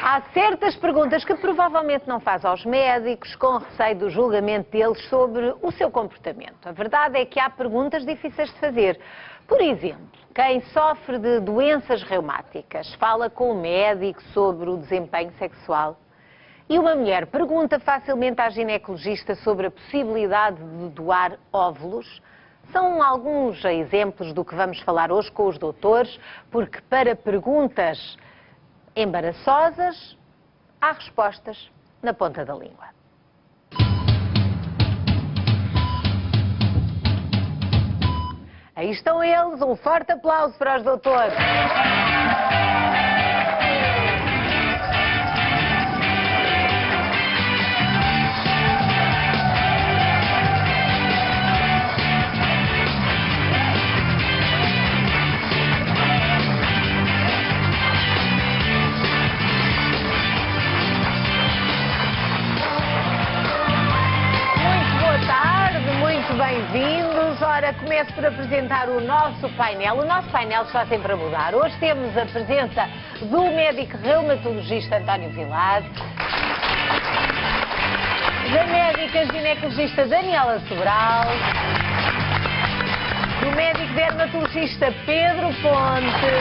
Há certas perguntas que provavelmente não faz aos médicos, com receio do julgamento deles sobre o seu comportamento. A verdade é que há perguntas difíceis de fazer. Por exemplo, quem sofre de doenças reumáticas fala com o médico sobre o desempenho sexual? E uma mulher pergunta facilmente à ginecologista sobre a possibilidade de doar óvulos? São alguns exemplos do que vamos falar hoje com os doutores, porque para perguntas embaraçosas há respostas na ponta da língua. Aí estão eles, um forte aplauso para os doutores. Bem-vindos. Ora, começo por apresentar o nosso painel. O nosso painel está sempre a mudar. Hoje temos a presença do médico reumatologista António Vilar, da médica ginecologista Daniela Sobral, do médico dermatologista Pedro Ponte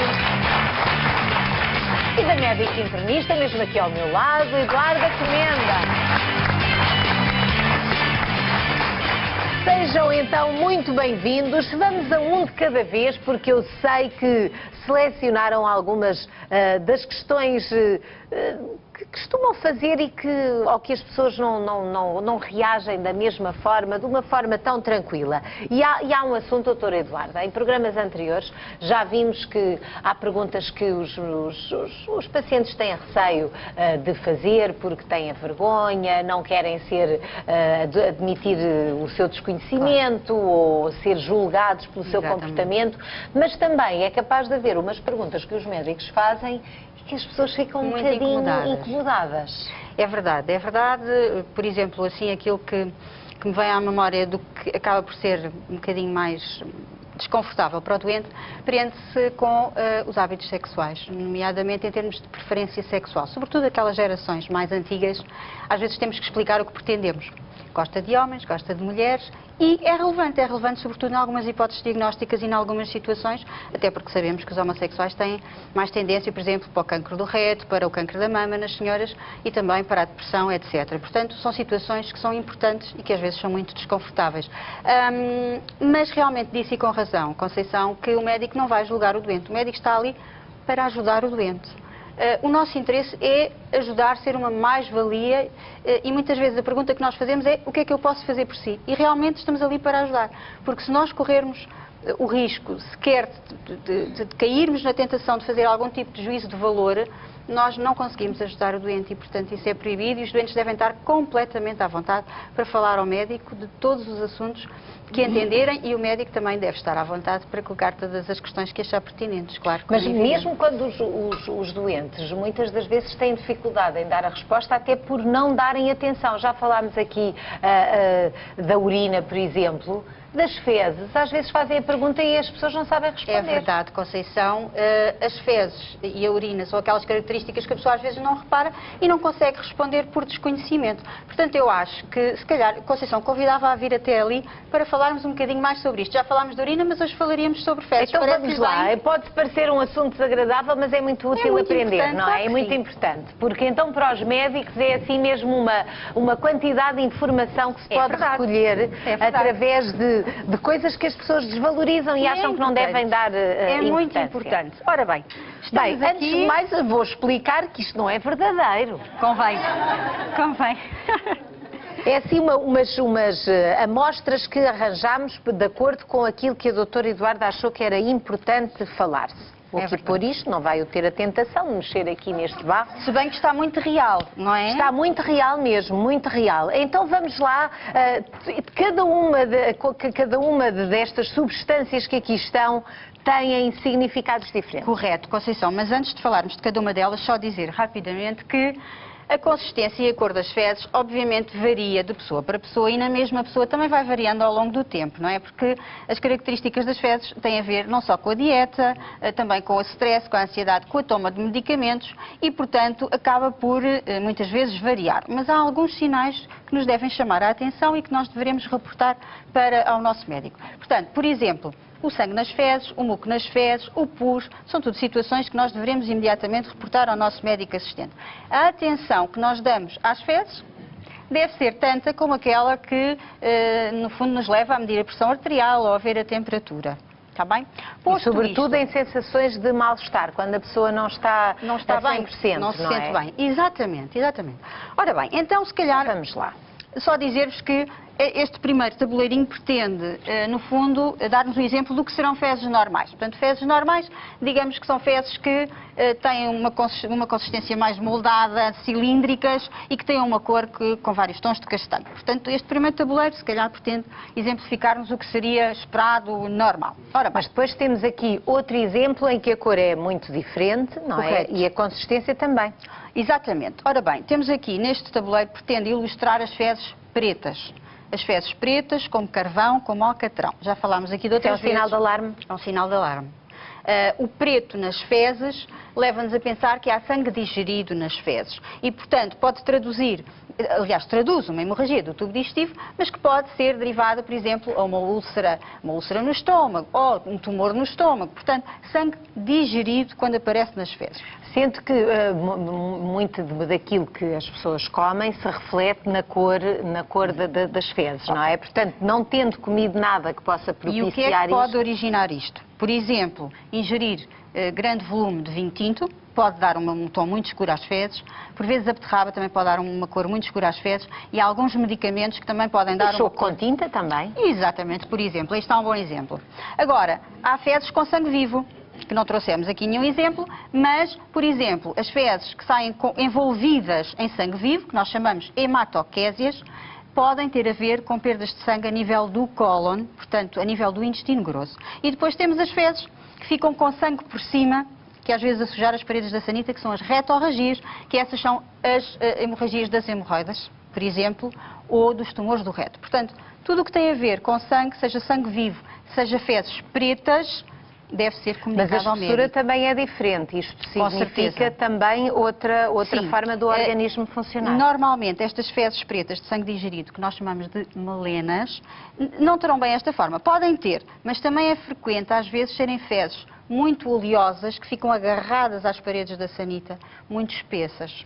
e da médica internista, mesmo aqui ao meu lado, Eduarda Comenda. Sejam então muito bem-vindos. Vamos a um de cada vez, porque eu sei que selecionaram algumas das questões que costumam fazer e ao que as pessoas não reagem da mesma forma, de uma forma tão tranquila. E há um assunto, doutora Eduarda, em programas anteriores já vimos que há perguntas que os pacientes têm receio de fazer porque têm a vergonha, não querem admitir o seu desconhecimento, claro, ou ser julgados pelo seu comportamento, mas também é capaz de haver umas perguntas que os médicos fazem e que as pessoas ficam um bocadinho incomodadas. É verdade. Por exemplo, assim, aquilo que me vem à memória do que acaba por ser um bocadinho mais desconfortável para o doente, prende-se com os hábitos sexuais, nomeadamente em termos de preferência sexual. Sobretudo aquelas gerações mais antigas, às vezes temos que explicar o que pretendemos. Gosta de homens, gosta de mulheres e é relevante sobretudo em algumas hipóteses diagnósticas e em algumas situações, até porque sabemos que os homossexuais têm mais tendência, por exemplo, para o cancro do reto, para o cancro da mama nas senhoras e também para a depressão, etc. Portanto, são situações que são importantes e que às vezes são muito desconfortáveis. Mas realmente disse, e com razão, Conceição, que o médico não vai julgar o doente. O médico está ali para ajudar o doente. O nosso interesse é ajudar, ser uma mais-valia e muitas vezes a pergunta que nós fazemos é o que é que eu posso fazer por si? E realmente estamos ali para ajudar, porque se nós corrermos o risco sequer de cairmos na tentação de fazer algum tipo de juízo de valor, nós não conseguimos ajudar o doente e, portanto, isso é proibido e os doentes devem estar completamente à vontade para falar ao médico de todos os assuntos que entenderem e o médico também deve estar à vontade para colocar todas as questões que achar pertinentes, claro. Mas mesmo quando os doentes muitas das vezes têm dificuldade em dar a resposta, até por não darem atenção. Já falámos aqui da urina, por exemplo. Das fezes, às vezes fazem a pergunta e as pessoas não sabem responder. É verdade, Conceição. As fezes e a urina são aquelas características que a pessoa às vezes não repara e não consegue responder por desconhecimento. Portanto, eu acho que, se calhar, Conceição convidava a vir até ali para falarmos um bocadinho mais sobre isto. Já falámos de urina, mas hoje falaríamos sobre fezes. Então vamos lá. Pode parecer um assunto desagradável, mas é muito útil aprender, não é? É muito importante. Porque então para os médicos é assim mesmo uma quantidade de informação que se pode recolher através de coisas que as pessoas desvalorizam e acham que não devem dar importância. É muito importante. Ora bem, antes de mais eu vou explicar que isto não é verdadeiro. Convém. É assim umas amostras que arranjámos de acordo com aquilo que a doutora Eduarda achou que era importante falar-se. Vou aqui pôr isto, não vai eu ter a tentação de mexer aqui neste barro. Se bem que está muito real, não é? Está muito real mesmo, muito real. Então vamos lá, cada uma destas substâncias que aqui estão têm significados diferentes. Correto, Conceição, mas antes de falarmos de cada uma delas, só dizer rapidamente que A consistência e a cor das fezes, obviamente, varia de pessoa para pessoa e na mesma pessoa também vai variando ao longo do tempo, não é? Porque as características das fezes têm a ver não só com a dieta, também com o stress, com a ansiedade, com a toma de medicamentos e, portanto, acaba por muitas vezes variar. Mas há alguns sinais que nos devem chamar a atenção e que nós devemos reportar ao nosso médico. Portanto, por exemplo, o sangue nas fezes, o muco nas fezes, o pus, são tudo situações que nós devemos imediatamente reportar ao nosso médico assistente. A atenção que nós damos às fezes deve ser tanta como aquela que, no fundo, nos leva a medir a pressão arterial ou a ver a temperatura. Está bem? E sobretudo em sensações de mal-estar, quando a pessoa não está a 100%, bem, não se sente bem. Exatamente, exatamente. Ora bem, então se calhar... Vamos lá. Só dizer-vos que este primeiro tabuleirinho pretende, no fundo, dar-nos um exemplo do que serão fezes normais. Portanto, fezes normais, digamos que são fezes que têm uma consistência mais moldada, cilíndricas e que têm uma cor com vários tons de castanho. Portanto, este primeiro tabuleiro, se calhar, pretende exemplificar-nos o que seria esperado normal. Ora bem, mas depois temos aqui outro exemplo em que a cor é muito diferente, não é? E a consistência também. Exatamente. Ora bem, temos aqui neste tabuleiro, pretende ilustrar as fezes pretas. As fezes pretas, como carvão, como alcatrão. Já falámos aqui de outras vezes. É um sinal de alarme? É um sinal de alarme. O preto nas fezes leva-nos a pensar que há sangue digerido nas fezes e, portanto, pode traduzir, aliás, traduz uma hemorragia do tubo digestivo, mas que pode ser derivada, por exemplo, a uma úlcera no estômago ou um tumor no estômago. Portanto, sangue digerido quando aparece nas fezes. Sinto que muito daquilo que as pessoas comem se reflete na cor das fezes, não é? Portanto, não tendo comido nada que possa propiciar isto... E o que é que pode originar isto? Por exemplo, ingerir grande volume de vinho tinto pode dar um tom muito escuro às fezes. Por vezes a beterraba também pode dar uma cor muito escura às fezes e há alguns medicamentos que também podem dar uma cor com tinta também? Exatamente, por exemplo. Este é um bom exemplo. Agora, há fezes com sangue vivo, que não trouxemos aqui nenhum exemplo, mas, por exemplo, as fezes que saem envolvidas em sangue vivo, que nós chamamos hematoquésias, podem ter a ver com perdas de sangue a nível do cólon, portanto, a nível do intestino grosso. E depois temos as fezes que ficam com sangue por cima, que às vezes a sujar as paredes da sanita, que são as retorragias, que essas são as hemorragias das hemorroidas, por exemplo, ou dos tumores do reto. Portanto, tudo o que tem a ver com sangue, seja sangue vivo, seja fezes pretas, deve ser comunicado ao médico. Mas a espessura também é diferente. Isto significa também outra forma do organismo funcionar. Normalmente, estas fezes pretas de sangue digerido, que nós chamamos de melenas, não terão bem esta forma. Podem ter, mas também é frequente, às vezes, serem fezes muito oleosas, que ficam agarradas às paredes da sanita, muito espessas.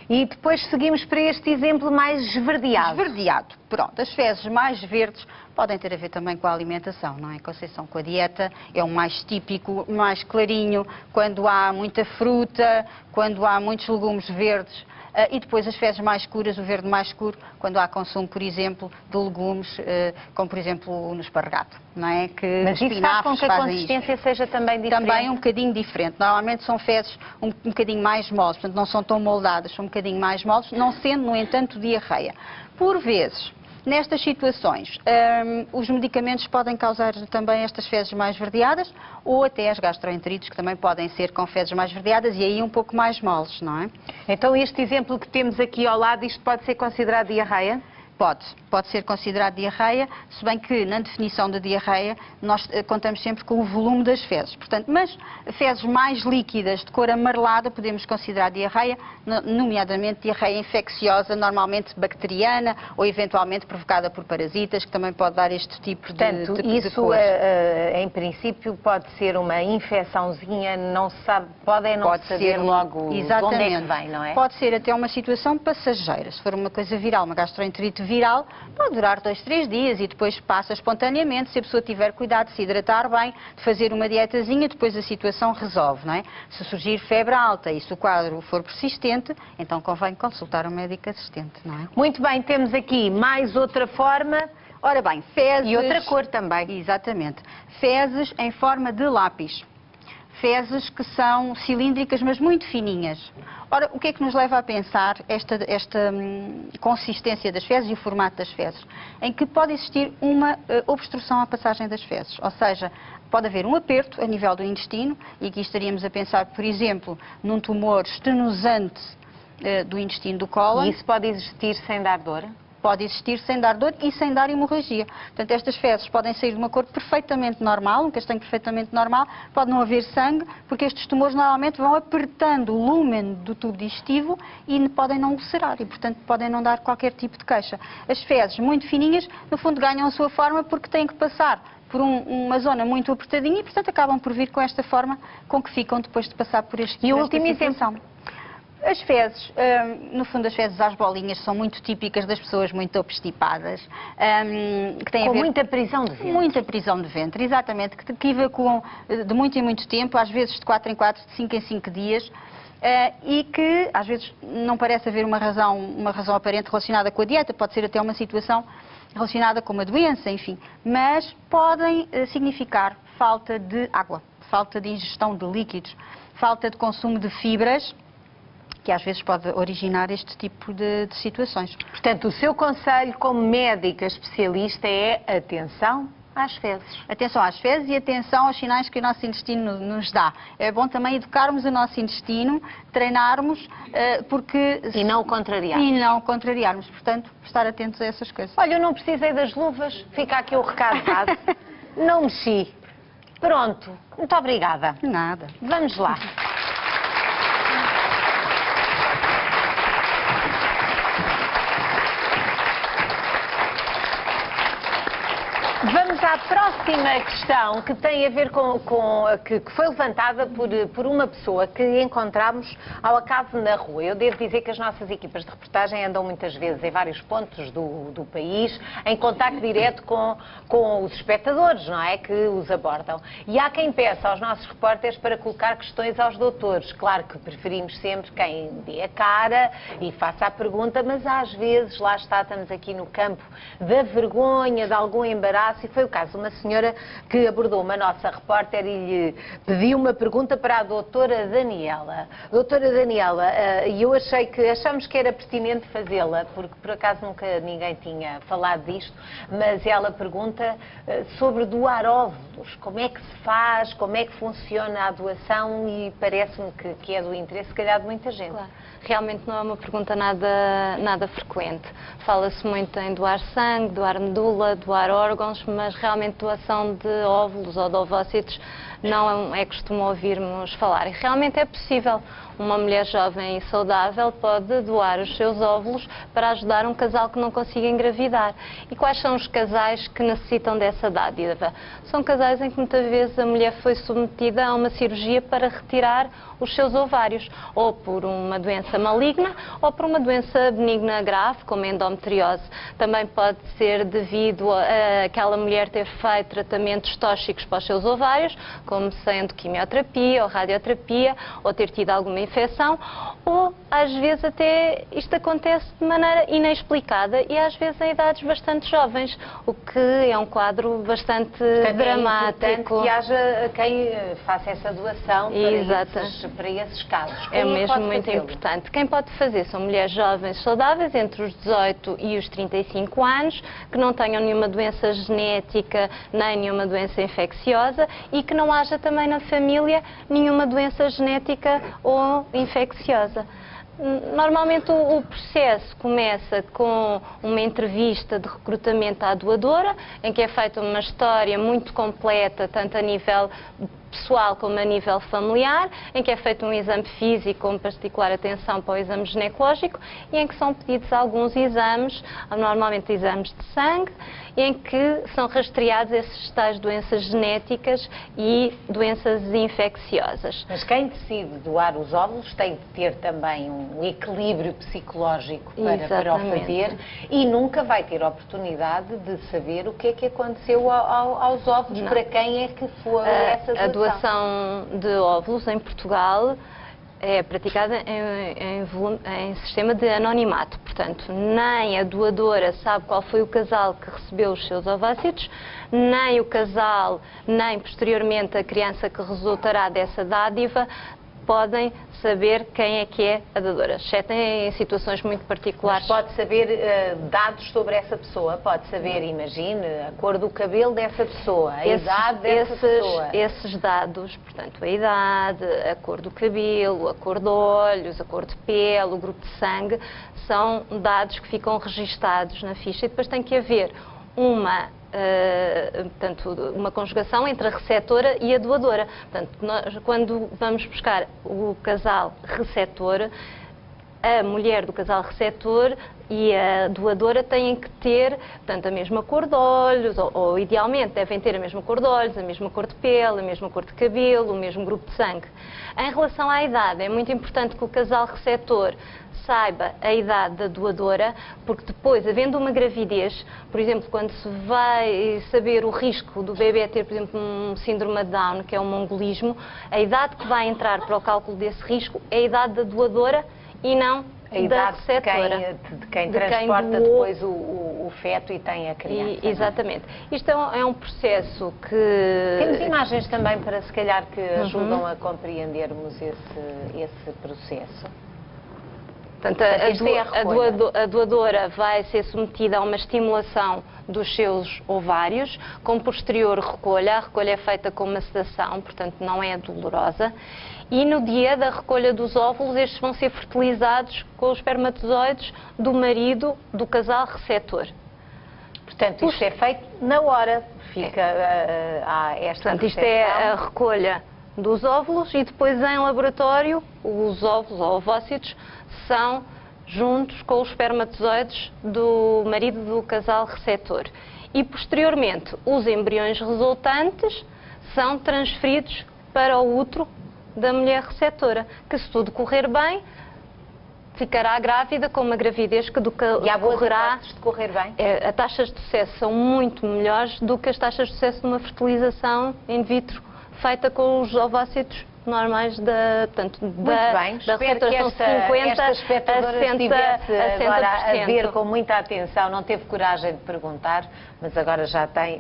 E depois seguimos para este exemplo mais esverdeado. Esverdeado. Pronto, as fezes mais verdes podem ter a ver também com a alimentação, não é, Conceição? Com a dieta, é o mais típico, mais clarinho, quando há muita fruta, quando há muitos legumes verdes. E depois as fezes mais escuras, o verde mais escuro, quando há consumo, por exemplo, de legumes, como por exemplo no esparregado, não é? Que mas isso faz com que a consistência seja também diferente? Também um bocadinho diferente. Normalmente são fezes um bocadinho mais moles, portanto não são tão moldadas, são um bocadinho mais moles, não sendo, no entanto, diarreia. Por vezes, nestas situações, os medicamentos podem causar também estas fezes mais verdeadas ou até as gastroenterites, que também podem ser com fezes mais verdeadas e aí um pouco mais moles, não é? Então este exemplo que temos aqui ao lado, isto pode ser considerado diarreia? Pode ser considerado diarreia, se bem que na definição da diarreia nós contamos sempre com o volume das fezes. Portanto, mas fezes mais líquidas, de cor amarelada, podemos considerar diarreia, nomeadamente diarreia infecciosa, normalmente bacteriana ou eventualmente provocada por parasitas, que também pode dar este tipo de cor. Em princípio, pode ser uma infecçãozinha, não se sabe, pode saber logo de onde é que vem, não é? Pode ser até uma situação passageira. Se for uma coisa viral, uma gastroenterite viral, pode durar 2, 3 dias e depois passa espontaneamente, se a pessoa tiver cuidado de se hidratar bem, de fazer uma dietazinha, depois a situação resolve, não é? Se surgir febre alta e se o quadro for persistente, então convém consultar o médico assistente, não é? Muito bem, temos aqui mais outra forma. Ora bem, fezes... E outra cor também. Exatamente. Fezes em forma de lápis. Fezes que são cilíndricas, mas muito fininhas. Ora, o que é que nos leva a pensar esta consistência das fezes e o formato das fezes? Em que pode existir uma obstrução à passagem das fezes, ou seja, pode haver um aperto a nível do intestino, e aqui estaríamos a pensar, por exemplo, num tumor estenosante do intestino do cólon. E isso pode existir sem dar dor? Pode existir sem dar dor e sem dar hemorragia. Portanto, estas fezes podem sair de uma cor perfeitamente normal, um castanho perfeitamente normal, pode não haver sangue, porque estes tumores normalmente vão apertando o lúmen do tubo digestivo e podem não ulcerar e, portanto, podem não dar qualquer tipo de queixa. As fezes muito fininhas, no fundo, ganham a sua forma porque têm que passar por uma zona muito apertadinha e, portanto, acabam por vir com esta forma com que ficam depois de passar por este E o último exemplo? As fezes, no fundo as fezes às bolinhas são muito típicas das pessoas muito obstipadas. Que têm com muita prisão de ventre. Muita prisão de ventre, exatamente, que evacuam de muito em muito tempo, às vezes de 4 em 4, de 5 em 5 dias. E que às vezes não parece haver uma razão aparente relacionada com a dieta, pode ser até uma situação relacionada com uma doença, enfim. Mas podem significar falta de água, falta de ingestão de líquidos, falta de consumo de fibras, que às vezes pode originar este tipo de situações. Portanto, o seu conselho como médica especialista é atenção às fezes. Atenção às fezes e atenção aos sinais que o nosso intestino nos dá. É bom também educarmos o nosso intestino, treinarmos, porque... E não o contrariarmos. E não o contrariarmos. Portanto, estar atentos a essas coisas. Olha, eu não precisei das luvas. Fica aqui o recado dado. Não mexi. Pronto. Muito obrigada. Nada. Vamos lá. Vamos à próxima questão, que tem a ver que foi levantada por uma pessoa que encontramos ao acaso na rua. Eu devo dizer que as nossas equipas de reportagem andam muitas vezes em vários pontos do país, em contacto direto com os espectadores, não é? Que os abordam. E há quem peça aos nossos repórteres para colocar questões aos doutores. Claro que preferimos sempre quem dê a cara e faça a pergunta, mas às vezes, lá está, estamos aqui no campo da vergonha, de algum embaraço. E foi o caso de uma senhora que abordou uma nossa repórter e lhe pediu uma pergunta para a doutora Daniela. Doutora Daniela, e eu achamos que era pertinente fazê-la, porque por acaso nunca ninguém tinha falado disto, mas ela pergunta sobre doar óvulos. Como é que se faz, como é que funciona a doação e parece-me que é do interesse, se calhar, de muita gente. Claro. Realmente não é uma pergunta nada frequente. Fala-se muito em doar sangue, doar medula, doar órgãos, mas realmente doação de óvulos ou de ovócitos não é costume ouvirmos falar. E realmente é possível. Uma mulher jovem e saudável pode doar os seus óvulos para ajudar um casal que não consiga engravidar. E quais são os casais que necessitam dessa dádiva? São casais em que muitas vezes a mulher foi submetida a uma cirurgia para retirar os seus ovários, ou por uma doença maligna, ou por uma doença benigna grave, como a endometriose. Também pode ser devido a aquela mulher ter feito tratamentos tóxicos para os seus ovários, como sendo quimioterapia ou radioterapia, ou ter tido alguma infecção, ou às vezes até isto acontece de maneira inexplicada e às vezes em idades bastante jovens, o que é um quadro bastante dramático. É importante que haja quem faça essa doação para esses casos. É mesmo muito importante. Quem pode fazer são mulheres jovens saudáveis entre os 18 e os 35 anos, que não tenham nenhuma doença genética nem nenhuma doença infecciosa e que não haja também na família nenhuma doença genética ou infecciosa. Normalmente o processo começa com uma entrevista de recrutamento à doadora, em que é feita uma história muito completa, tanto a nível pessoal como a nível familiar, em que é feito um exame físico com particular atenção para o exame ginecológico e em que são pedidos alguns exames, normalmente exames de sangue, em que são rastreadas essas tais doenças genéticas e doenças infecciosas. Mas quem decide doar os óvulos tem de ter também um equilíbrio psicológico para o fazer e nunca vai ter a oportunidade de saber o que é que aconteceu aos óvulos, não. Para quem é que foi essa doação. A doação de óvulos em Portugal é praticada em sistema de anonimato, portanto, nem a doadora sabe qual foi o casal que recebeu os seus ovócitos, nem o casal, nem posteriormente a criança que resultará dessa dádiva podem saber quem é que é a dadora, exceto em situações muito particulares. Mas pode saber dados sobre essa pessoa, pode saber, imagine, a cor do cabelo dessa pessoa, a idade dessa pessoa. Esses dados, portanto, a idade, a cor do cabelo, a cor de olhos, a cor de pele, o grupo de sangue, são dados que ficam registados na ficha e depois tem que haver uma conjugação entre a receptora e a doadora. Portanto, nós, quando vamos buscar o casal receptor, a mulher do casal receptor e a doadora têm que ter, portanto, a mesma cor de olhos, ou idealmente devem ter a mesma cor de olhos, a mesma cor de pele, a mesma cor de cabelo, o mesmo grupo de sangue. Em relação à idade, é muito importante que o casal receptor saiba a idade da doadora, porque depois, havendo uma gravidez, por exemplo, quando se vai saber o risco do bebê ter, por exemplo, um síndrome de Down, que é um mongolismo, a idade que vai entrar para o cálculo desse risco é a idade da doadora e não a idade da receptora. De quem transporta depois o feto e tem a criança. Exatamente. Isto é um processo que... Temos imagens também para, se calhar, que ajudam a compreendermos esse processo. Portanto, a doadora vai ser submetida a uma estimulação dos seus ovários, com posterior recolha. A recolha é feita com uma sedação, portanto não é dolorosa. E no dia da recolha dos óvulos, estes vão ser fertilizados com os espermatozoides do marido do casal receptor. Portanto, isto é feito na hora. Portanto, isto é a recolha dos óvulos e depois em laboratório os óvulos ou ovócitos são juntos com os espermatozoides do marido do casal receptor. E posteriormente os embriões resultantes são transferidos para o útero da mulher receptora, que se tudo correr bem, ficará grávida com uma gravidez que E há boas hipóteses de correr bem? As taxas de sucesso são muito melhores do que as taxas de sucesso de uma fertilização in vitro feita com os ovócitos normais da receptora. São 50 a 60%. Agora a ver com muita atenção, não teve coragem de perguntar, mas agora já tem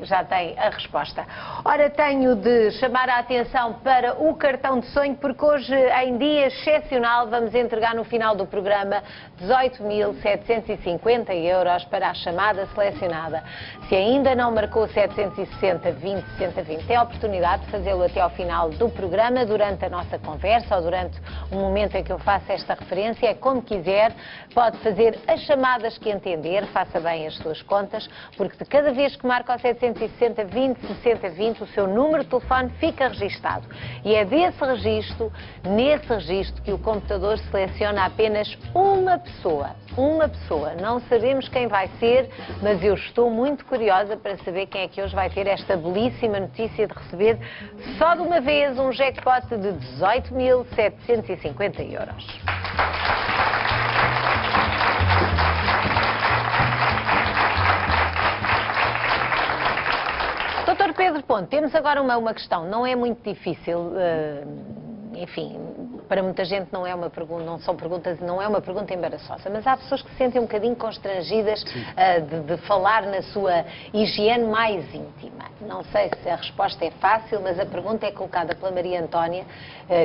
a resposta. Ora, tenho de chamar a atenção para o cartão de sonho, porque hoje, em dia excepcional, vamos entregar no final do programa 18.750 euros para a chamada selecionada. Se ainda não marcou 760-20, 60-20, tem a oportunidade de fazê-lo até ao final do programa, durante a nossa conversa ou durante o momento em que eu faço esta referência. É como quiser, pode fazer as chamadas que entender, faça bem as suas contas, porque de cada vez que marca o 760-20, 60-20, o seu número de telefone fica registado. E é nesse registro, que o computador seleciona apenas uma pessoa. Uma pessoa. Não sabemos quem vai ser, mas eu estou muito curiosa para saber quem é que hoje vai ter esta belíssima notícia de receber só de uma vez um jackpot de 18.750 euros. Dr. Pedro Ponte, temos agora uma questão, não é muito difícil, enfim, para muita gente não é uma pergunta, não são perguntas, não é uma pergunta embaraçosa, mas há pessoas que se sentem um bocadinho constrangidas de falar na sua higiene mais íntima. Não sei se a resposta é fácil, mas a pergunta é colocada pela Maria Antónia,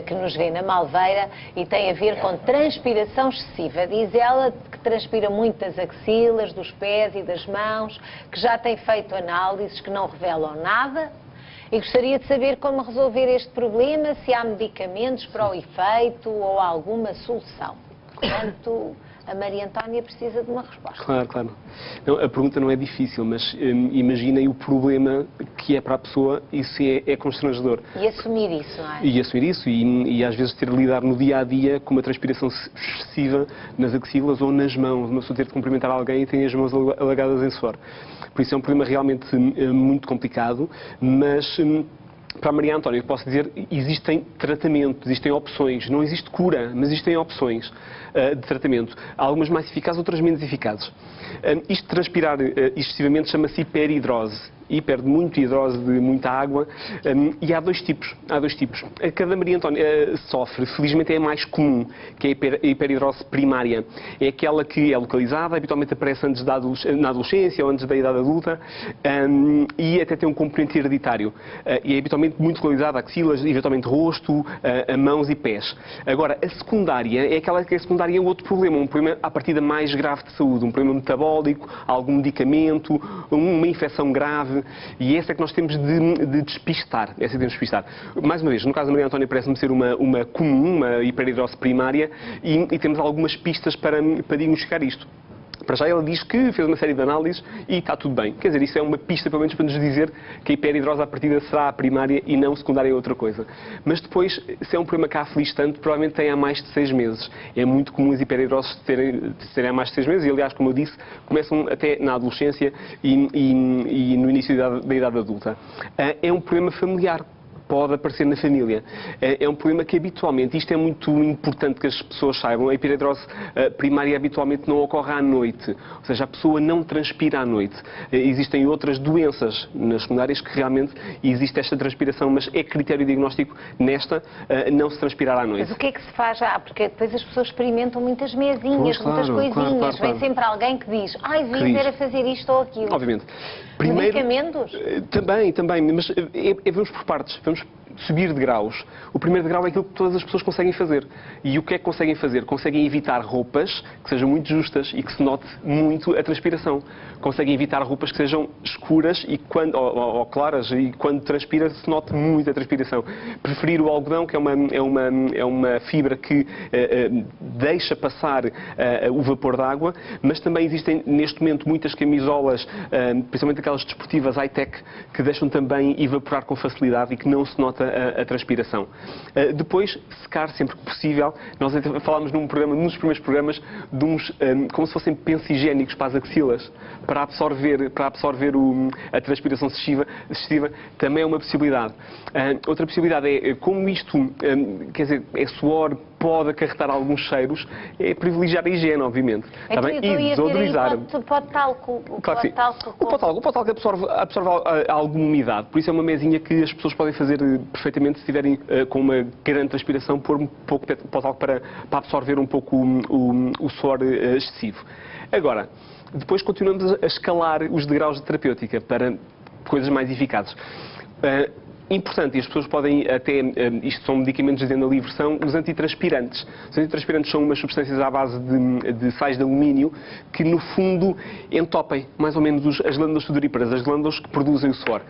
que nos vê na Malveira, e tem a ver com transpiração excessiva. Diz ela que transpira muito das axilas, dos pés e das mãos, que já tem feito análises que não revelam nada. E gostaria de saber como resolver este problema, se há medicamentos para o efeito ou alguma solução. Portanto, a Maria Antónia precisa de uma resposta. Claro. Não, a pergunta não é difícil, mas imaginem o problema que é para a pessoa, isso é constrangedor. E assumir isso, não é? E assumir isso e às vezes ter de lidar no dia-a-dia com uma transpiração excessiva nas axilas ou nas mãos. Uma pessoa ter de cumprimentar alguém e tem as mãos alagadas em suor. Por isso é um problema realmente muito complicado, mas para a Maria Antónia, eu posso dizer, existem tratamentos, existem opções. Não existe cura, mas existem opções de tratamento. Há algumas mais eficazes, outras menos eficazes. Isto de transpirar excessivamente chama-se hiperidrose. e perde muito hidrose de muita água. E há dois tipos. A que a Maria Antónia sofre, felizmente é a mais comum, que é a hiperidrose primária. É aquela que é localizada, habitualmente aparece antes na adolescência ou antes da idade adulta, e até tem um componente hereditário. E é habitualmente muito localizada a axilas, eventualmente rosto, a mãos e pés. Agora, a secundária é aquela que a secundária é outro problema, um problema à partida mais grave de saúde, um problema metabólico, algum medicamento, uma infecção grave, e essa é que nós temos de despistar. Essa é que temos de despistar. Mais uma vez, no caso da Maria Antónia parece-me ser uma comum, uma hiperidrose primária, e temos algumas pistas para diagnosticar isto. Para já ela diz que fez uma série de análises e está tudo bem. Quer dizer, isso é uma pista, pelo menos, para nos dizer que a hiperidrose à partida será a primária e não secundária é outra coisa. Mas depois, se é um problema que a aflige tanto, provavelmente tem há mais de 6 meses. É muito comum as hiperidroses terem há mais de 6 meses e, aliás, como eu disse, começam até na adolescência e no início da idade adulta. É um problema familiar. Pode aparecer na família. É um problema que habitualmente, isto é muito importante que as pessoas saibam, a hiperidrose primária habitualmente não ocorre à noite, ou seja, a pessoa não transpira à noite. Existem outras doenças nas secundárias que realmente existe esta transpiração, mas é critério diagnóstico nesta não se transpirar à noite. Mas o que é que se faz? Porque depois as pessoas experimentam muitas mesinhas, muitas coisinhas, claro. Vem sempre alguém que diz, devia era fazer isto ou aquilo. Obviamente. Primeiro, medicamentos? Também, mas vamos por partes, vamos subir de graus. O primeiro degrau é aquilo que todas as pessoas conseguem fazer. E o que é que conseguem fazer? Conseguem evitar roupas que sejam muito justas e que se note muito a transpiração. Conseguem evitar roupas que sejam escuras ou claras e quando transpira se note muito a transpiração. Preferir o algodão, que é uma fibra que deixa passar o vapor da água, mas também existem neste momento muitas camisolas, principalmente aquelas desportivas high-tech, que deixam também evaporar com facilidade e que não se nota a transpiração. Depois, secar sempre que possível. Nós falámos num dos primeiros programas de uns, como se fossem pensos higiênicos para as axilas, para absorver a transpiração excessiva, também é uma possibilidade. Outra possibilidade é, como isto, quer dizer, é suor, pode acarretar alguns cheiros, é privilegiar a higiene, obviamente. Então, tá bem? E desodorizar. O pó de talco. Claro que sim. O pó de talco absorve alguma umidade, por isso é uma mesinha que as pessoas podem fazer perfeitamente se estiverem com uma grande transpiração, pôr um pouco de pó de talco para absorver um pouco o suor excessivo. Agora, depois continuamos a escalar os degraus de terapêutica para coisas mais eficazes. Importante, e as pessoas podem até, isto são medicamentos dizendo a livre, são os antitranspirantes. Os antitranspirantes são umas substâncias à base de sais de alumínio que, no fundo, entopem mais ou menos as glândulas sudoríparas, as glândulas que produzem o suor.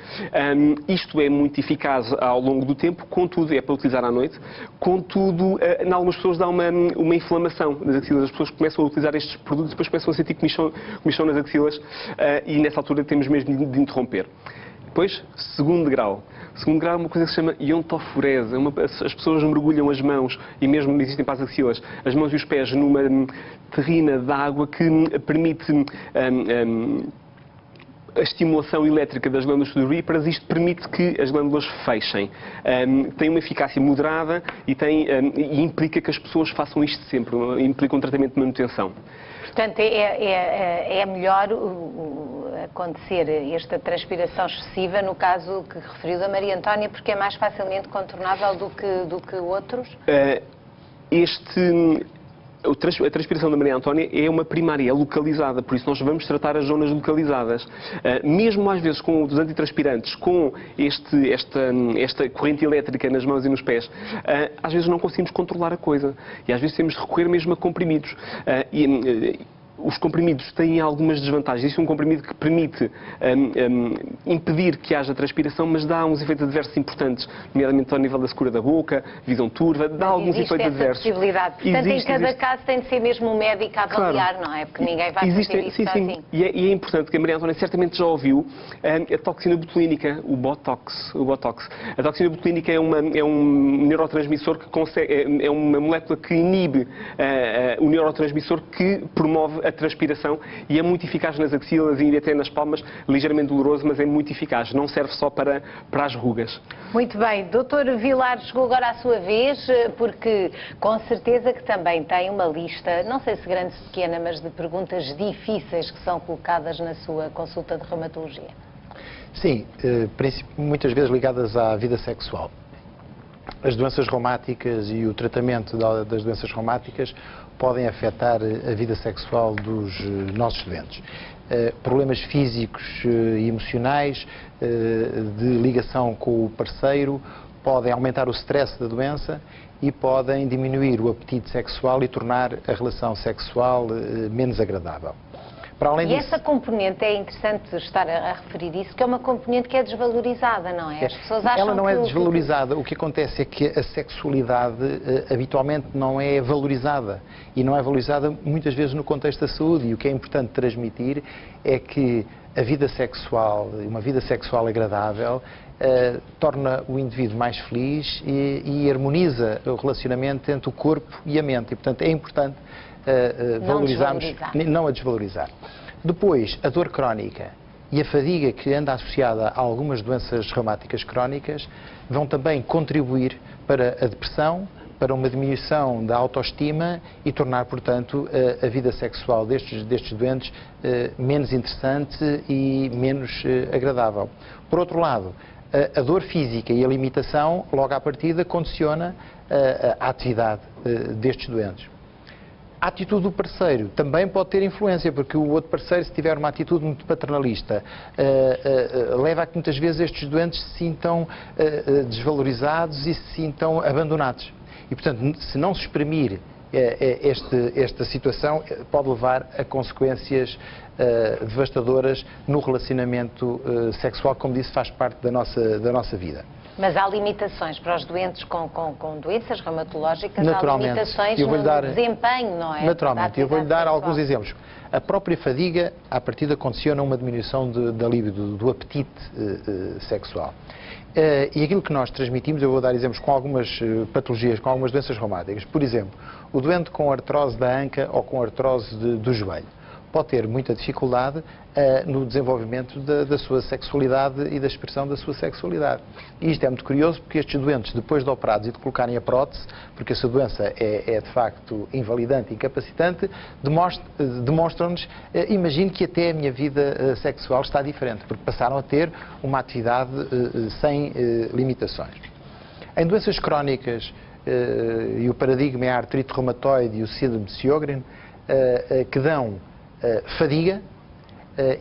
Isto é muito eficaz ao longo do tempo, contudo, é para utilizar à noite, contudo, em algumas pessoas dá uma inflamação nas axilas. As pessoas começam a utilizar estes produtos e depois começam a sentir comichão nas axilas e, nessa altura, temos mesmo de interromper. Depois, segundo grau. O segundo grau é uma coisa que se chama iontoforese. As pessoas mergulham as mãos, e mesmo existem para as axilas, as mãos e os pés numa terrina de água que permite a estimulação elétrica das glândulas sudoríparas. Isto permite que as glândulas fechem. Tem uma eficácia moderada e implica que as pessoas façam isto sempre. Implica um tratamento de manutenção. Portanto, é melhor acontecer esta transpiração excessiva no caso que referiu da Maria Antónia, porque é mais facilmente contornável do que outros? A transpiração da Maria Antónia é uma primária, é localizada, por isso nós vamos tratar as zonas localizadas. Mesmo às vezes com os antitranspirantes, com esta corrente elétrica nas mãos e nos pés, às vezes não conseguimos controlar a coisa. E às vezes temos de recorrer mesmo a comprimidos. Os comprimidos têm algumas desvantagens. Existe um comprimido que permite impedir que haja transpiração, mas dá uns efeitos adversos importantes, nomeadamente ao nível da secura da boca, visão turva, dá alguns efeitos adversos. Possibilidade. Portanto, em cada caso tem de ser mesmo um médico a avaliar, claro. Não é? Porque ninguém vai fazer isso sozinho. Sim. E é importante que a Maria Antónia certamente já ouviu a toxina botulínica, o Botox. A toxina botulínica é um neurotransmissor que é uma molécula que inibe o neurotransmissor que promove a transpiração e é muito eficaz nas axilas e até nas palmas, ligeiramente doloroso, mas é muito eficaz. Não serve só para as rugas. Muito bem. Dr. Vilar, chegou agora à sua vez, porque com certeza que também tem uma lista, não sei se grande ou pequena, mas de perguntas difíceis que são colocadas na sua consulta de reumatologia. Sim, muitas vezes ligadas à vida sexual. As doenças reumáticas e o tratamento das doenças reumáticas podem afetar a vida sexual dos nossos doentes. Problemas físicos e emocionais, de ligação com o parceiro, podem aumentar o stress da doença e podem diminuir o apetite sexual e tornar a relação sexual menos agradável. Para além disso, essa componente, é interessante estar a referir isso, que é uma componente que é desvalorizada, não é? As pessoas acham ela não é desvalorizada. O que acontece é que a sexualidade habitualmente não é valorizada. E não é valorizada muitas vezes no contexto da saúde. E o que é importante transmitir é que a vida sexual, uma vida sexual agradável, torna o indivíduo mais feliz e harmoniza o relacionamento entre o corpo e a mente. E, portanto, é importante valorizarmos, não a desvalorizar. Depois, a dor crónica e a fadiga que anda associada a algumas doenças reumáticas crónicas vão também contribuir para a depressão, para uma diminuição da autoestima e tornar, portanto, a vida sexual destes doentes menos interessante e menos agradável. Por outro lado, a dor física e a limitação, logo à partida, condiciona a atividade destes doentes. A atitude do parceiro também pode ter influência, porque o outro parceiro, se tiver uma atitude muito paternalista, leva a que muitas vezes estes doentes se sintam desvalorizados e se sintam abandonados. E, portanto, se não se exprimir esta situação, pode levar a consequências devastadoras no relacionamento sexual, como disse, faz parte da nossa vida. Mas há limitações para os doentes com doenças reumatológicas, há limitações no desempenho, não é? Naturalmente, eu vou-lhe dar alguns exemplos. A própria fadiga, à partida, condiciona uma diminuição da libido, do apetite sexual. E aquilo que nós transmitimos, eu vou dar exemplos com algumas patologias, com algumas doenças reumáticas. Por exemplo, o doente com artrose da anca ou com artrose do joelho pode ter muita dificuldade no desenvolvimento da sua sexualidade e da expressão da sua sexualidade. E isto é muito curioso porque estes doentes, depois de operados e de colocarem a prótese, porque essa doença é de facto invalidante e incapacitante, demonstram-nos, imagino que até a minha vida sexual está diferente, porque passaram a ter uma atividade sem limitações. Em doenças crónicas, e o paradigma é a artrite reumatoide e o síndrome de Sjögren, que dão fadiga,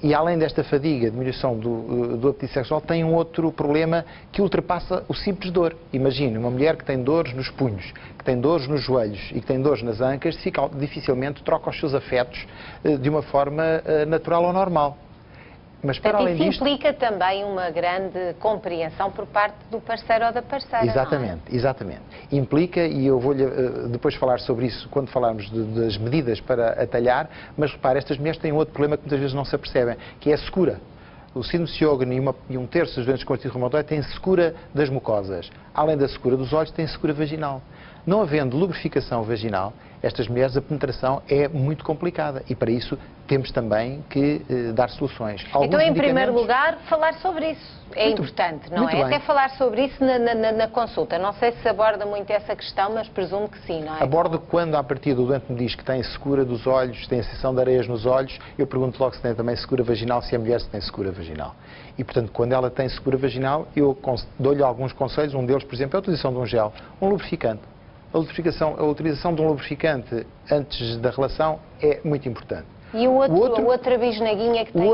e além desta fadiga, diminuição do apetite sexual, tem um outro problema que ultrapassa o simples dor. Imagine uma mulher que tem dores nos punhos, que tem dores nos joelhos e que tem dores nas ancas, dificilmente troca os seus afetos de uma forma natural ou normal. Mas para além disto, implica também uma grande compreensão por parte do parceiro ou da parceira. Exatamente, não é? Exatamente. Implica, e eu vou-lhe depois falar sobre isso quando falarmos das medidas para atalhar, mas repare, estas mulheres têm um outro problema que muitas vezes não se apercebem, que é a secura. O síndrome de Sjögren e um terço dos doentes com artrite reumatoide têm secura das mucosas. Além da secura dos olhos, têm secura vaginal. Não havendo lubrificação vaginal, estas mulheres, a penetração é muito complicada e para isso temos também que dar soluções. Então, em primeiro lugar, falar sobre isso. É importante, não é? Até falar sobre isso na consulta. Não sei se aborda muito essa questão, mas presumo que sim, não é? Abordo quando, a partir do doente me diz que tem secura dos olhos, tem a sensação de areias nos olhos, eu pergunto logo se tem também secura vaginal, se a mulher se tem secura vaginal. E, portanto, quando ela tem secura vaginal, eu dou-lhe alguns conselhos. Um deles, por exemplo, é a utilização de um gel, um lubrificante. A utilização de um lubrificante antes da relação é muito importante. E a outra bisnaguinha que tem... O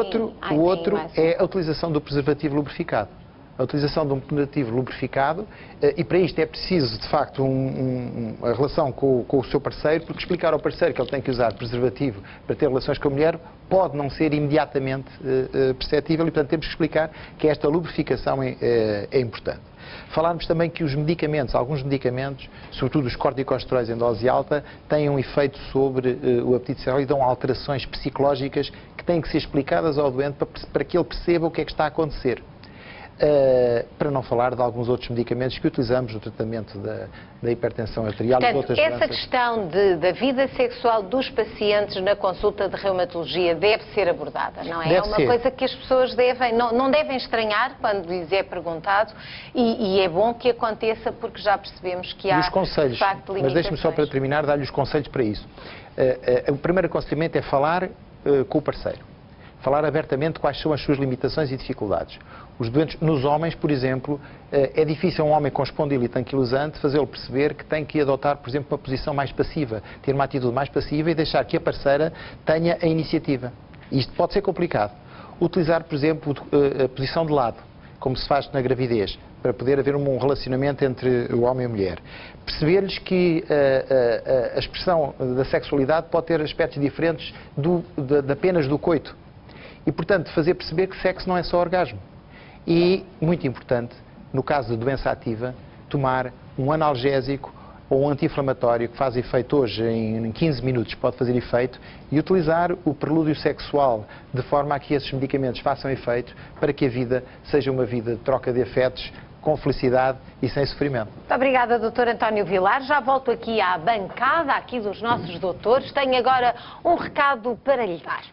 outro é a utilização do preservativo lubrificado. A utilização de um preservativo lubrificado, e para isto é preciso, de facto, a relação com o seu parceiro, porque explicar ao parceiro que ele tem que usar preservativo para ter relações com a mulher pode não ser imediatamente perceptível e, portanto, temos que explicar que esta lubrificação é importante. Falarmos também que os medicamentos, alguns medicamentos, sobretudo os corticosteroides em dose alta, têm um efeito sobre o apetite sexual e dão alterações psicológicas que têm que ser explicadas ao doente para que ele perceba o que é que está a acontecer. Para não falar de alguns outros medicamentos que utilizamos no tratamento da hipertensão arterial e de outras doenças. Essa questão da vida sexual dos pacientes na consulta de reumatologia deve ser abordada, não é? Deve é uma coisa que as pessoas não devem estranhar quando lhes é perguntado e é bom que aconteça porque já percebemos que há, de facto, limitações. Mas deixe-me só para terminar dar-lhe os conselhos para isso. O primeiro aconselhamento é falar com o parceiro. falar abertamente quais são as suas limitações e dificuldades. Os doentes, nos homens, por exemplo, é difícil um homem com espondilite anquilosante fazê-lo perceber que tem que adotar, por exemplo, uma posição mais passiva, ter uma atitude mais passiva e deixar que a parceira tenha a iniciativa. Isto pode ser complicado. Utilizar, por exemplo, a posição de lado, como se faz na gravidez, para poder haver um relacionamento entre o homem e a mulher. Perceber-lhes que a expressão da sexualidade pode ter aspectos diferentes apenas do coito. E, portanto, fazer perceber que sexo não é só orgasmo. E, muito importante, no caso de doença ativa, tomar um analgésico ou um anti-inflamatório que faz efeito hoje em 15 minutos, pode fazer efeito, e utilizar o prelúdio sexual de forma a que esses medicamentos façam efeito para que a vida seja uma vida de troca de afetos com felicidade e sem sofrimento. Muito obrigada, Dr. António Vilar. Já volto aqui à bancada, aqui dos nossos doutores. Tenho agora um recado para lhe dar.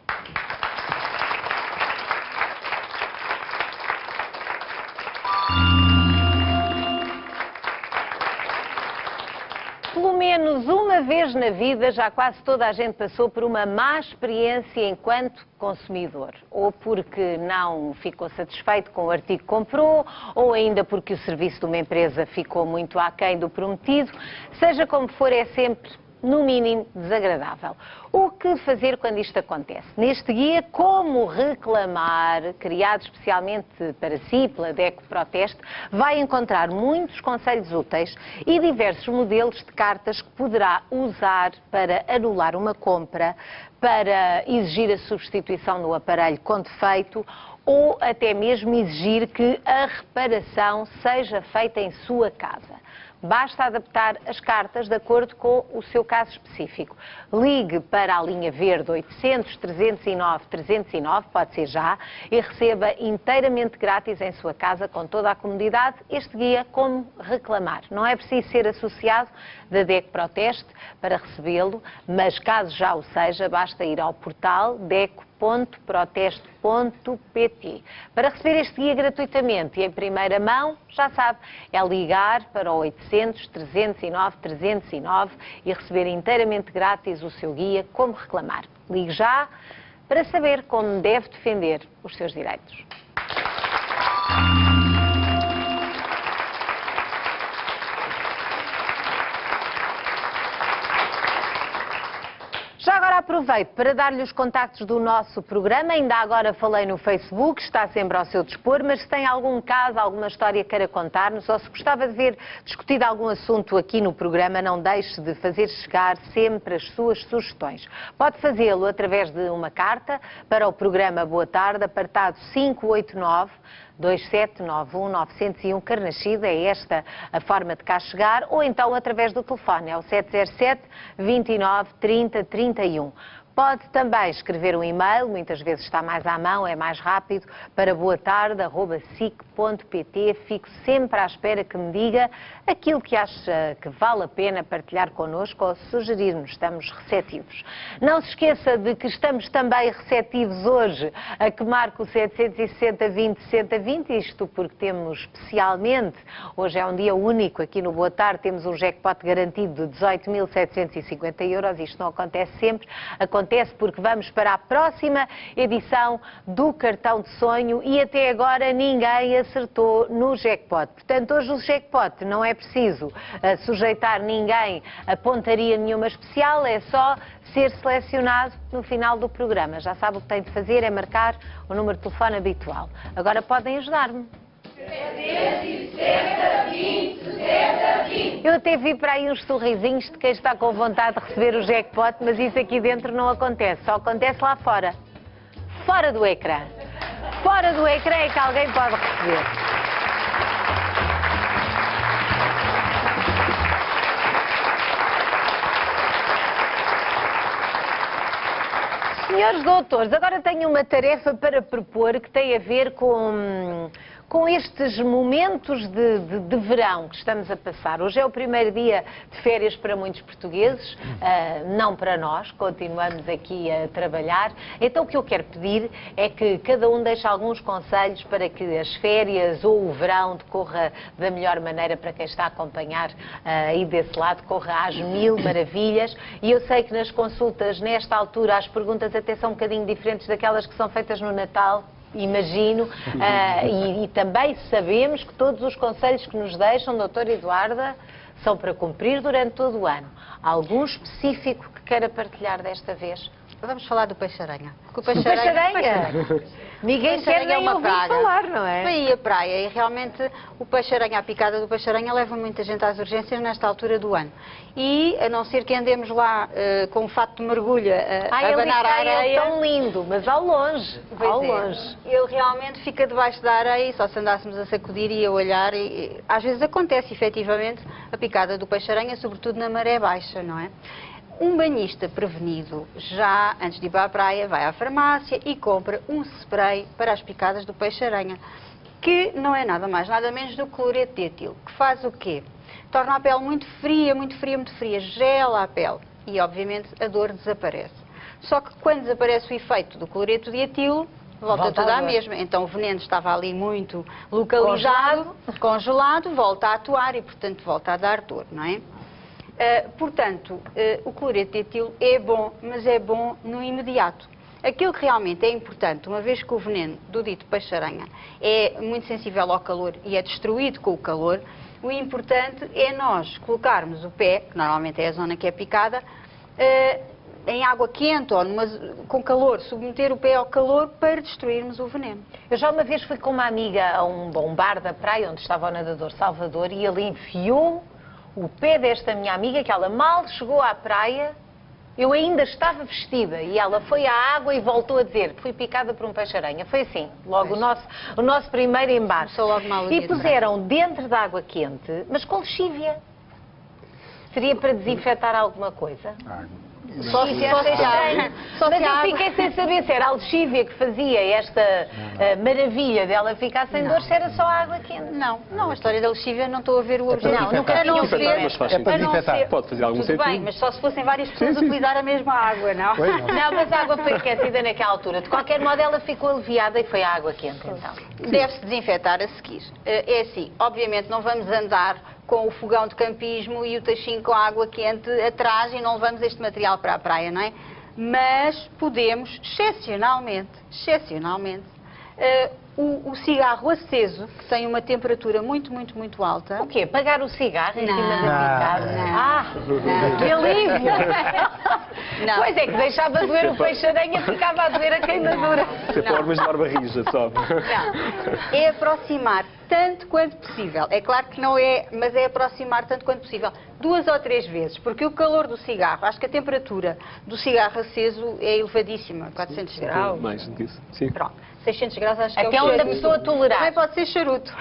Pelo menos uma vez na vida, já quase toda a gente passou por uma má experiência enquanto consumidor. Ou porque não ficou satisfeito com o artigo que comprou, ou ainda porque o serviço de uma empresa ficou muito aquém do prometido. Seja como for, é sempre, no mínimo, desagradável. O que fazer quando isto acontece? Neste guia, Como Reclamar, criado especialmente para si, pela DECO Proteste, vai encontrar muitos conselhos úteis e diversos modelos de cartas que poderá usar para anular uma compra, para exigir a substituição do aparelho com defeito ou até mesmo exigir que a reparação seja feita em sua casa. Basta adaptar as cartas de acordo com o seu caso específico. Ligue para a linha verde 800 309 309, pode ser já, e receba inteiramente grátis em sua casa, com toda a comodidade, este guia Como Reclamar. Não é preciso ser associado da DECO Proteste para recebê-lo, mas caso já o seja, basta ir ao portal deco.proteste.pt. Para receber este guia gratuitamente e em primeira mão, já sabe, é ligar para o 800 309 309 e receber inteiramente grátis o seu guia Como Reclamar. Ligue já para saber como deve defender os seus direitos. Já agora aproveito para dar-lhe os contactos do nosso programa. Ainda agora falei no Facebook, está sempre ao seu dispor, mas se tem algum caso, alguma história que queira contar-nos, ou se gostava de ver discutido algum assunto aqui no programa, não deixe de fazer chegar sempre as suas sugestões. Pode fazê-lo através de uma carta para o programa Boa Tarde, apartado 589 2791 901 Carnaxide, é esta a forma de cá chegar, ou então através do telefone, é o 707 29 30 31. Pode também escrever um e-mail, muitas vezes está mais à mão, é mais rápido, para boatarde@sic.pt. Fico sempre à espera que me diga aquilo que acha que vale a pena partilhar connosco ou sugerir-nos. Estamos receptivos. Não se esqueça de que estamos também receptivos hoje a que marque o 760 20 60 20, isto porque temos especialmente, hoje é um dia único aqui no Boa Tarde, temos um jackpot garantido de 18.750 euros. Isto não acontece sempre, acontece porque vamos para a próxima edição do Cartão de Sonho e até agora ninguém acertou no jackpot. Portanto, hoje o jackpot não é preciso sujeitar ninguém a pontaria nenhuma especial, é só ser selecionado no final do programa. Já sabe o que tem de fazer, é marcar o número de telefone habitual. Agora podem ajudar-me. 760 20 60 20. Eu até vi para aí uns sorrisinhos de quem está com vontade de receber o jackpot, mas isso aqui dentro não acontece, só acontece lá fora. Fora do ecrã. Fora do ecrã é que alguém pode receber. Senhores doutores, agora tenho uma tarefa para propor que tem a ver com com estes momentos de verão que estamos a passar. Hoje é o primeiro dia de férias para muitos portugueses, não para nós, continuamos aqui a trabalhar. Então o que eu quero pedir é que cada um deixe alguns conselhos para que as férias ou o verão decorra da melhor maneira para quem está a acompanhar aí desse lado, corra às mil maravilhas. E eu sei que nas consultas, nesta altura, as perguntas até são um bocadinho diferentes daquelas que são feitas no Natal, imagino, e também sabemos que todos os conselhos que nos deixam, doutora Eduarda, são para cumprir durante todo o ano. Algum específico que queira partilhar desta vez? Vamos falar do peixe-aranha. O peixe-aranha? Ninguém quer nem ouvir falar, não é? Foi aí a praia e realmente o peixe-aranha, a picada do peixe-aranha leva muita gente às urgências nesta altura do ano. E a não ser que andemos lá com um fato de mergulho a abanar a areia... É tão lindo, mas ao longe. Ao longe. Ele realmente fica debaixo da areia e só se andássemos a sacudir e a olhar. E às vezes acontece efetivamente a picada do peixe-aranha, sobretudo na maré baixa, não é? Um banhista prevenido, já antes de ir para a praia, vai à farmácia e compra um spray para as picadas do peixe-aranha, que não é nada mais, nada menos do que cloreto de etilo, que faz o quê? Torna a pele muito fria, muito fria, muito fria, gela a pele e, obviamente, a dor desaparece. Só que quando desaparece o efeito do cloreto de etilo, volta tudo à mesma. Então o veneno estava ali muito localizado, congelado, volta a atuar e, portanto, volta a dar dor, não é? Portanto, o cloreto de etilo é bom, mas é bom no imediato. Aquilo que realmente é importante, uma vez que o veneno do dito peixe-aranha é muito sensível ao calor e é destruído com o calor, o importante é nós colocarmos o pé, que normalmente é a zona que é picada, em água quente ou com calor, submeter o pé ao calor para destruirmos o veneno. Eu já uma vez fui com uma amiga a um bar da praia, onde estava o nadador Salvador, e ele enfiou o pé desta minha amiga, que ela mal chegou à praia, eu ainda estava vestida, e ela foi à água e voltou a dizer que fui picada por um peixe-aranha. Foi assim, logo o nosso primeiro embate. E puseram dentro da água quente, mas com lexívia. Seria para desinfetar alguma coisa? Só se mas eu fiquei sem saber se era a lexívia que fazia esta maravilha dela ficar sem dor, se era só a água quente. Não, a história da lexívia não estou a ver o objetivo. Não, nunca tinha ver. É para desinfetar. Pode fazer algum sentido. Tudo bem, mas só se fossem várias pessoas a utilizar a mesma água, não? Não, mas a água foi aquecida naquela altura. De qualquer modo, ela ficou aliviada e foi a água quente, então. Deve-se desinfetar a seguir. É assim, obviamente não vamos andar com o fogão de campismo e o tachinho com a água quente atrás e não levamos este material para a praia, não é? Mas podemos, excepcionalmente, o cigarro aceso, que tem uma temperatura muito, muito, muito alta... O quê? Apagar o cigarro em cima da picada? Não. Que alívio! Não. Pois é, que deixava doer o peixe-aranha, ficava a doer a queimadura. Você formas de barba rija, só. Não. É aproximar tanto quanto possível. É claro que não é, mas é aproximar tanto quanto possível. 2 ou 3 vezes, porque o calor do cigarro, acho que a temperatura do cigarro aceso é elevadíssima, 400 graus. Mais do que isso, sim. Pronto, 600 graus acho que até é o onde a pessoa tolerar. Também pode ser charuto.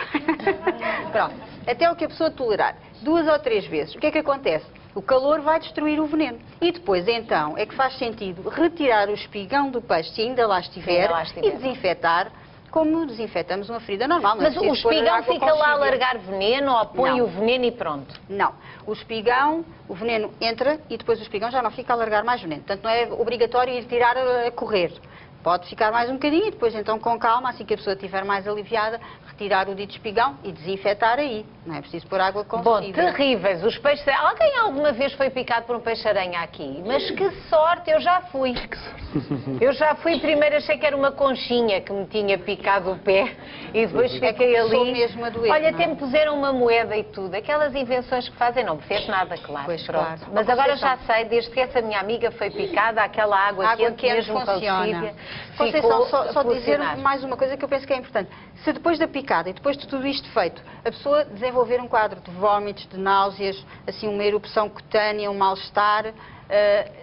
Pronto, até o que a pessoa tolerar. 2 ou 3 vezes. O que é que acontece? O calor vai destruir o veneno. E depois, então, é que faz sentido retirar o espigão do peixe, se ainda lá estiver, e desinfetar, como desinfetamos uma ferida normal. Mas o espigão fica lá a largar veneno ou põe o veneno e pronto? Não. O espigão, o veneno entra e depois o espigão já não fica a largar mais veneno. Portanto, não é obrigatório ir tirar a correr. Pode ficar mais um bocadinho e depois, então, com calma, assim que a pessoa estiver mais aliviada, retirar o dito espigão e desinfetar aí. Não é preciso pôr água com Bom, terríveis. Os peixes... Alguém alguma vez foi picado por um peixe-aranha aqui? Mas que sorte, eu já fui. Eu já fui, primeiro achei que era uma conchinha que me tinha picado o pé e depois fiquei ali. Mesmo a doer, olha, até me puseram uma moeda e tudo. Aquelas invenções que fazem, não me fez nada, claro. Pois, claro. Mas agora já sei, desde que essa minha amiga foi picada, aquela água quente mesmo funciona. Conceição, só dizer mais uma coisa que eu penso que é importante. Se depois da picada e depois de tudo isto feito, a pessoa desenvolver um quadro de vómitos, de náuseas, assim uma erupção cutânea, um mal-estar,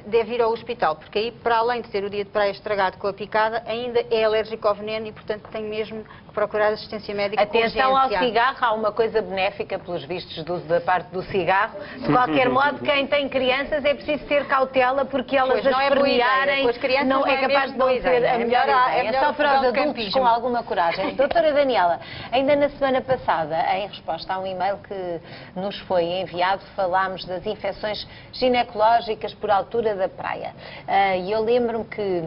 deve ir ao hospital, porque aí, para além de ter o dia de praia estragado com a picada, ainda é alérgico ao veneno e, portanto, tem mesmo que procurar assistência médica. Atenção ao cigarro, há uma coisa benéfica, pelos vistos, da parte do cigarro. De qualquer modo, quem tem crianças é preciso ter cautela, porque elas Pois, não é boa ideia. espernearem, Com as crianças não não é é capaz mesmo de não boa ser ideia. a melhor ideia. É só para os fazer um adultos campismo. com alguma coragem. Doutora Daniela, ainda na semana passada, em resposta a um e-mail que nos foi enviado, falámos das infecções ginecológicas por altura da praia. E eu lembro-me que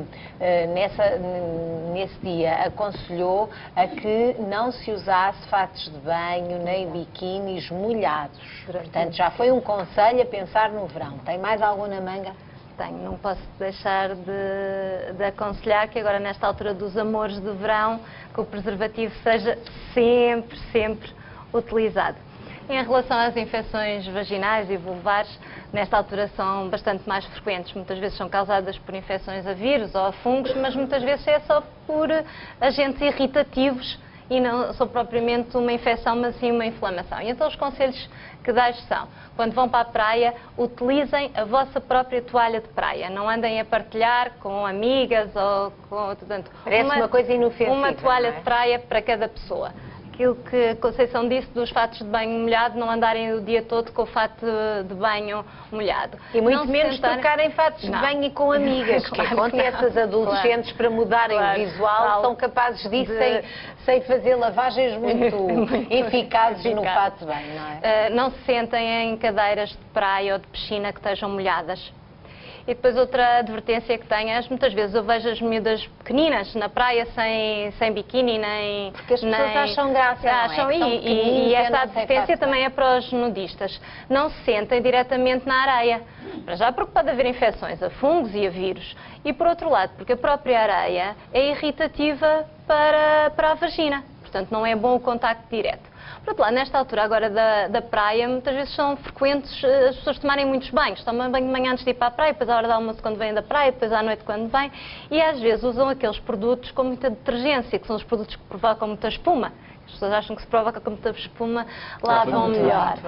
nesse dia aconselhou a que não se usasse fatos de banho nem biquínis molhados. Portanto, já foi um conselho a pensar no verão. Tem mais algum na manga? Tenho, não posso deixar de aconselhar que agora nesta altura dos amores de verão, que o preservativo seja sempre utilizado. Em relação às infecções vaginais e vulvares, nesta altura são bastante mais frequentes. Muitas vezes são causadas por infecções a vírus ou a fungos, mas muitas vezes é só por agentes irritativos e não são propriamente uma infecção, mas sim uma inflamação. E então os conselhos que deixo são, quando vão para a praia, utilizem a vossa própria toalha de praia. Não andem a partilhar com amigas ou com... Portanto, parece uma coisa inofensiva. Uma toalha não é? de praia para cada pessoa. Aquilo que a Conceição disse dos fatos de banho molhado, não andarem o dia todo com o fato de banho molhado. E muito não menos trocarem fatos de banho e com amigas, que Claro acontece, não. as adolescentes, para mudarem o visual, são capazes disso sem fazer lavagens muito eficazes no fato de banho, não é? Não se sentem em cadeiras de praia ou de piscina que estejam molhadas. E depois outra advertência que tenho é, muitas vezes eu vejo as miúdas pequeninas na praia sem biquíni, nem... Porque as pessoas acham graça, não é? Acham, Que são e esta não sei, advertência faço também é para os nudistas. Não se sentem diretamente na areia. Para já porque pode haver infecções a fungos e a vírus. E por outro lado, porque a própria areia é irritativa para a vagina. Portanto, não é bom o contacto direto. Por outro lado, nesta altura agora da praia, muitas vezes são frequentes as pessoas tomarem muitos banhos. Tomam banho de manhã antes de ir para a praia, depois à hora do almoço quando vêm da praia, depois à noite quando vêm. E às vezes usam aqueles produtos com muita detergência, que são os produtos que provocam muita espuma. As pessoas acham que se provoca com muita espuma, lavam melhor.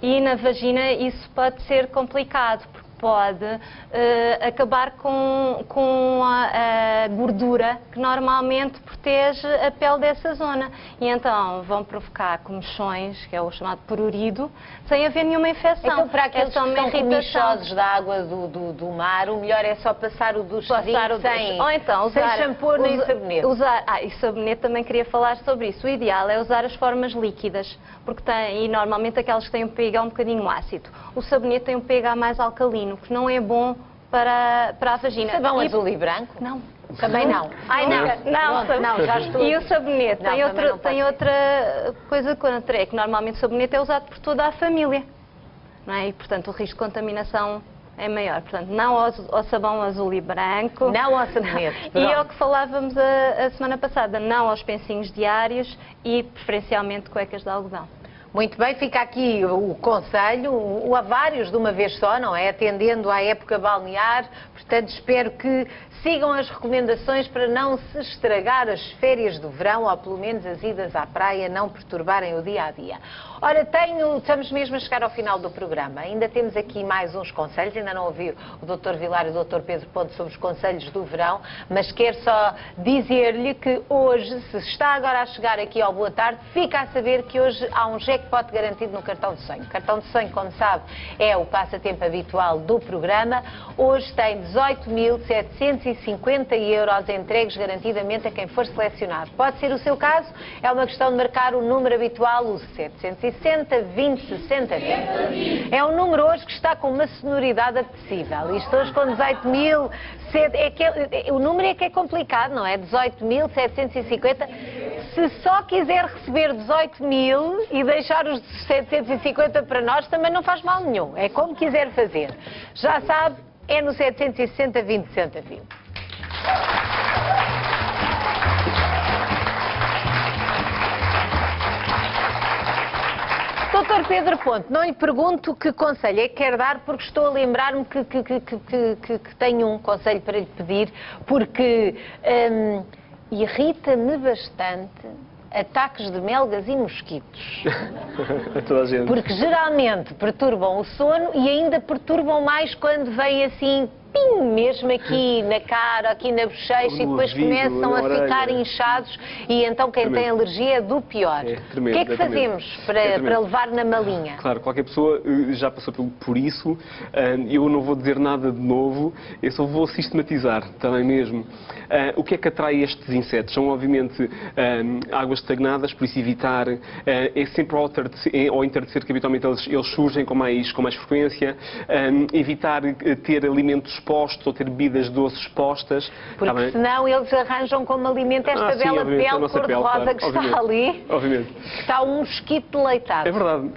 E na vagina isso pode ser complicado, porque pode acabar com a gordura que normalmente protege a pele dessa zona. E então vão provocar comichões, que é o chamado prurido, sem haver nenhuma infecção. Então, para aqueles que uma são irritação. comichosos da água do mar, o melhor é só passar o duchezinho sem, ou então usar, sem shampoo nem sabonete. E sabonete também queria falar sobre isso. O ideal é usar as formas líquidas, porque e normalmente aquelas que têm um pH um bocadinho ácido. O sabonete tem um pH mais alcalino, que não é bom para a vagina. Sabão azul e branco? Não. Também não. Ai, não, já estou. E o sabonete Não, tem outra coisa contra, é que normalmente o sabonete é usado por toda a família, não é? E, portanto, o risco de contaminação é maior. Portanto, não ao sabão azul e branco. Não ao sabonete. E ao que falávamos a semana passada, não aos pensinhos diários e, preferencialmente, cuecas de algodão. Muito bem, fica aqui o conselho, há vários de uma vez só, não é? Atendendo à época balnear, portanto espero que sigam as recomendações para não se estragar as férias do verão, ou pelo menos as idas à praia não perturbarem o dia-a-dia. Ora, estamos mesmo a chegar ao final do programa, ainda temos aqui mais uns conselhos, ainda não ouvi o Dr. Vilar e o Dr. Pedro Ponte sobre os conselhos do verão, mas quero só dizer-lhe que hoje, se está agora a chegar aqui ao Boa Tarde, fica a saber que hoje há um jackpot garantido no cartão de sonho. O cartão de sonho, como sabe, é o passatempo habitual do programa. Hoje tem 18.750 euros entregues garantidamente a quem for selecionado. Pode ser o seu caso, é uma questão de marcar o número habitual, o 760 20 60 20. É um número hoje que está com uma sonoridade apetecível. Isto hoje com 18.000... o número é que é complicado, não é? 18.750. Se só quiser receber 18.000 e deixar os 750 para nós, também não faz mal nenhum. É como quiser fazer. Já sabe, é no 760 20 60 20. Doutor Pedro Ponte, não lhe pergunto que conselho é que quer dar, porque estou a lembrar-me que tenho um conselho para lhe pedir, porque irrita-me bastante ataques de melgas e mosquitos. A toda a gente. Porque geralmente perturbam o sono e ainda perturbam mais quando vem assim, pim, mesmo aqui na cara, aqui na bochecha, e depois começam a ficar inchados, e então quem tem alergia é do pior. É tremendo, o que é que fazemos para levar na malinha? Claro, qualquer pessoa já passou por isso, eu não vou dizer nada de novo, eu só vou sistematizar, também mesmo. O que é que atrai estes insetos? São, obviamente, águas estagnadas, por isso evitar, é sempre ao entardecer que habitualmente eles surgem com mais frequência, evitar ter alimentos expostos ou ter bebidas doces expostas. Porque senão eles arranjam como alimento esta bela pele cor-de-rosa que está ali, obviamente. Que está um mosquito leitado. É verdade.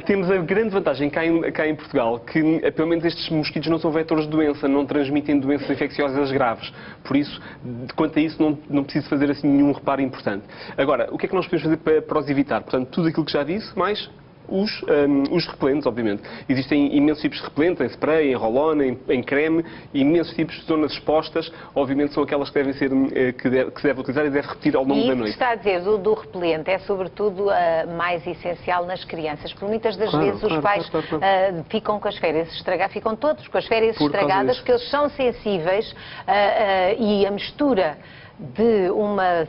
Temos a grande vantagem cá em Portugal que, pelo menos, estes mosquitos não são vetores de doença, não transmitem doenças infecciosas graves. Por isso, quanto a isso, não preciso fazer assim nenhum reparo importante. Agora, o que é que nós podemos fazer para os evitar? Portanto, tudo aquilo que já disse, mais os repelentes, obviamente. Existem imensos tipos de repelentes, em spray, em roll-on, em creme, e imensos tipos de zonas expostas, obviamente são aquelas que devem ser, que se deve utilizar e deve repetir ao longo da noite. E isso que está a dizer do repelente é sobretudo mais essencial nas crianças, porque muitas das vezes os pais ficam com as férias estragadas, ficam todos com as férias estragadas, porque eles são sensíveis e a mistura de uma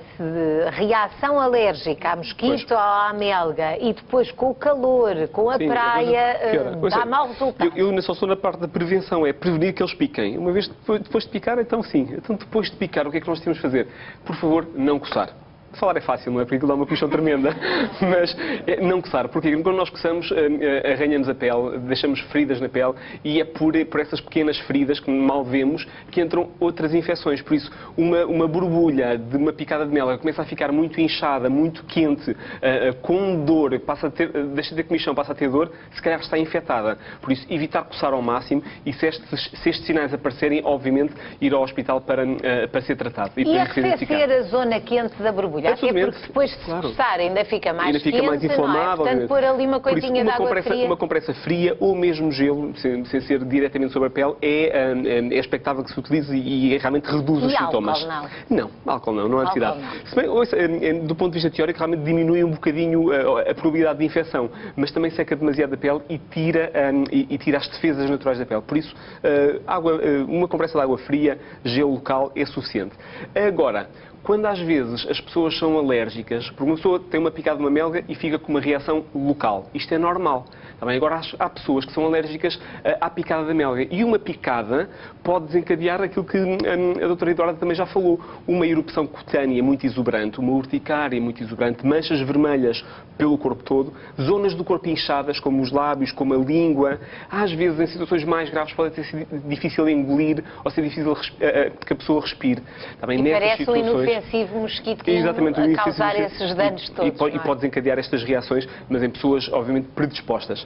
reação alérgica à mosquito ou à melga e depois com o calor, com a praia, dá mau resultado. Eu ainda só sou na parte da prevenção, é prevenir que eles piquem. Uma vez depois de picar, então sim. Então depois de picar, o que é que nós temos de fazer? Por favor, não coçar. Falar é fácil, não é? Porque aquilo dá uma pichão tremenda. Mas não coçar. Porque quando nós coçamos, arranhamos a pele, deixamos feridas na pele e é por essas pequenas feridas que mal vemos que entram outras infecções. Por isso, uma borbulha de uma picada de melga começa a ficar muito inchada, muito quente, com dor, deixa de ter comichão, passa a ter dor, se calhar está infectada. Por isso, evitar coçar ao máximo e se estes sinais aparecerem, obviamente, ir ao hospital para ser tratado. E arrefecer a zona quente da borbulha? Até porque depois de se coçar ainda fica mais quente, mais inflamável, não é? Portanto, pôr ali uma coisinha de água fria. Uma compressa fria ou mesmo gelo, sem ser diretamente sobre a pele, é expectável que se utilize e realmente reduz os sintomas. Não, álcool não há necessidade. Se bem, do ponto de vista teórico, realmente diminui um bocadinho a probabilidade de infecção, mas também seca demasiado a pele e tira as defesas naturais da pele. Por isso, uma compressa de água fria, gelo local, é suficiente. Agora, quando às vezes as pessoas são alérgicas, porque uma pessoa tem uma picada de uma melga e fica com uma reação local. Isto é normal. Também agora há pessoas que são alérgicas à picada da melga. E uma picada pode desencadear aquilo que a doutora Eduarda também já falou. Uma erupção cutânea muito exuberante, uma urticária muito exuberante, manchas vermelhas pelo corpo todo, zonas do corpo inchadas, como os lábios, como a língua. Às vezes, em situações mais graves, pode ser difícil de engolir ou ser difícil que a pessoa respire. Também e parece um inofensivo mosquito que a causar esses danos todos. E pode desencadear estas reações, mas em pessoas, obviamente, predispostas.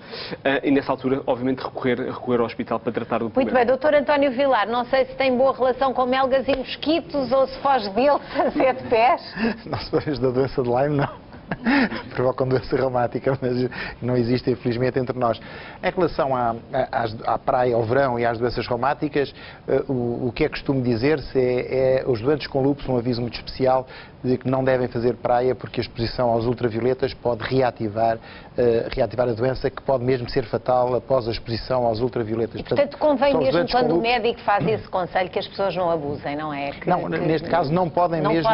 E nessa altura, obviamente, recorrer ao hospital para tratar do problema. Muito bem, doutor António Vilar, não sei se tem boa relação com melgas e mosquitos ou se foge deles a 7 pés. Nós sabemos da doença de Lyme, não. Provocam doença reumática, mas não existe, infelizmente, entre nós. Em relação à praia, ao verão e às doenças reumáticas, o que é costume dizer-se é os doentes com lúpus, um aviso muito especial de que não devem fazer praia porque a exposição aos ultravioletas pode reativar a doença, que pode mesmo ser fatal após a exposição aos ultravioletas. E, portanto, convém mesmo quando o médico faz esse conselho que as pessoas não abusem, não é? Neste caso não podem mesmo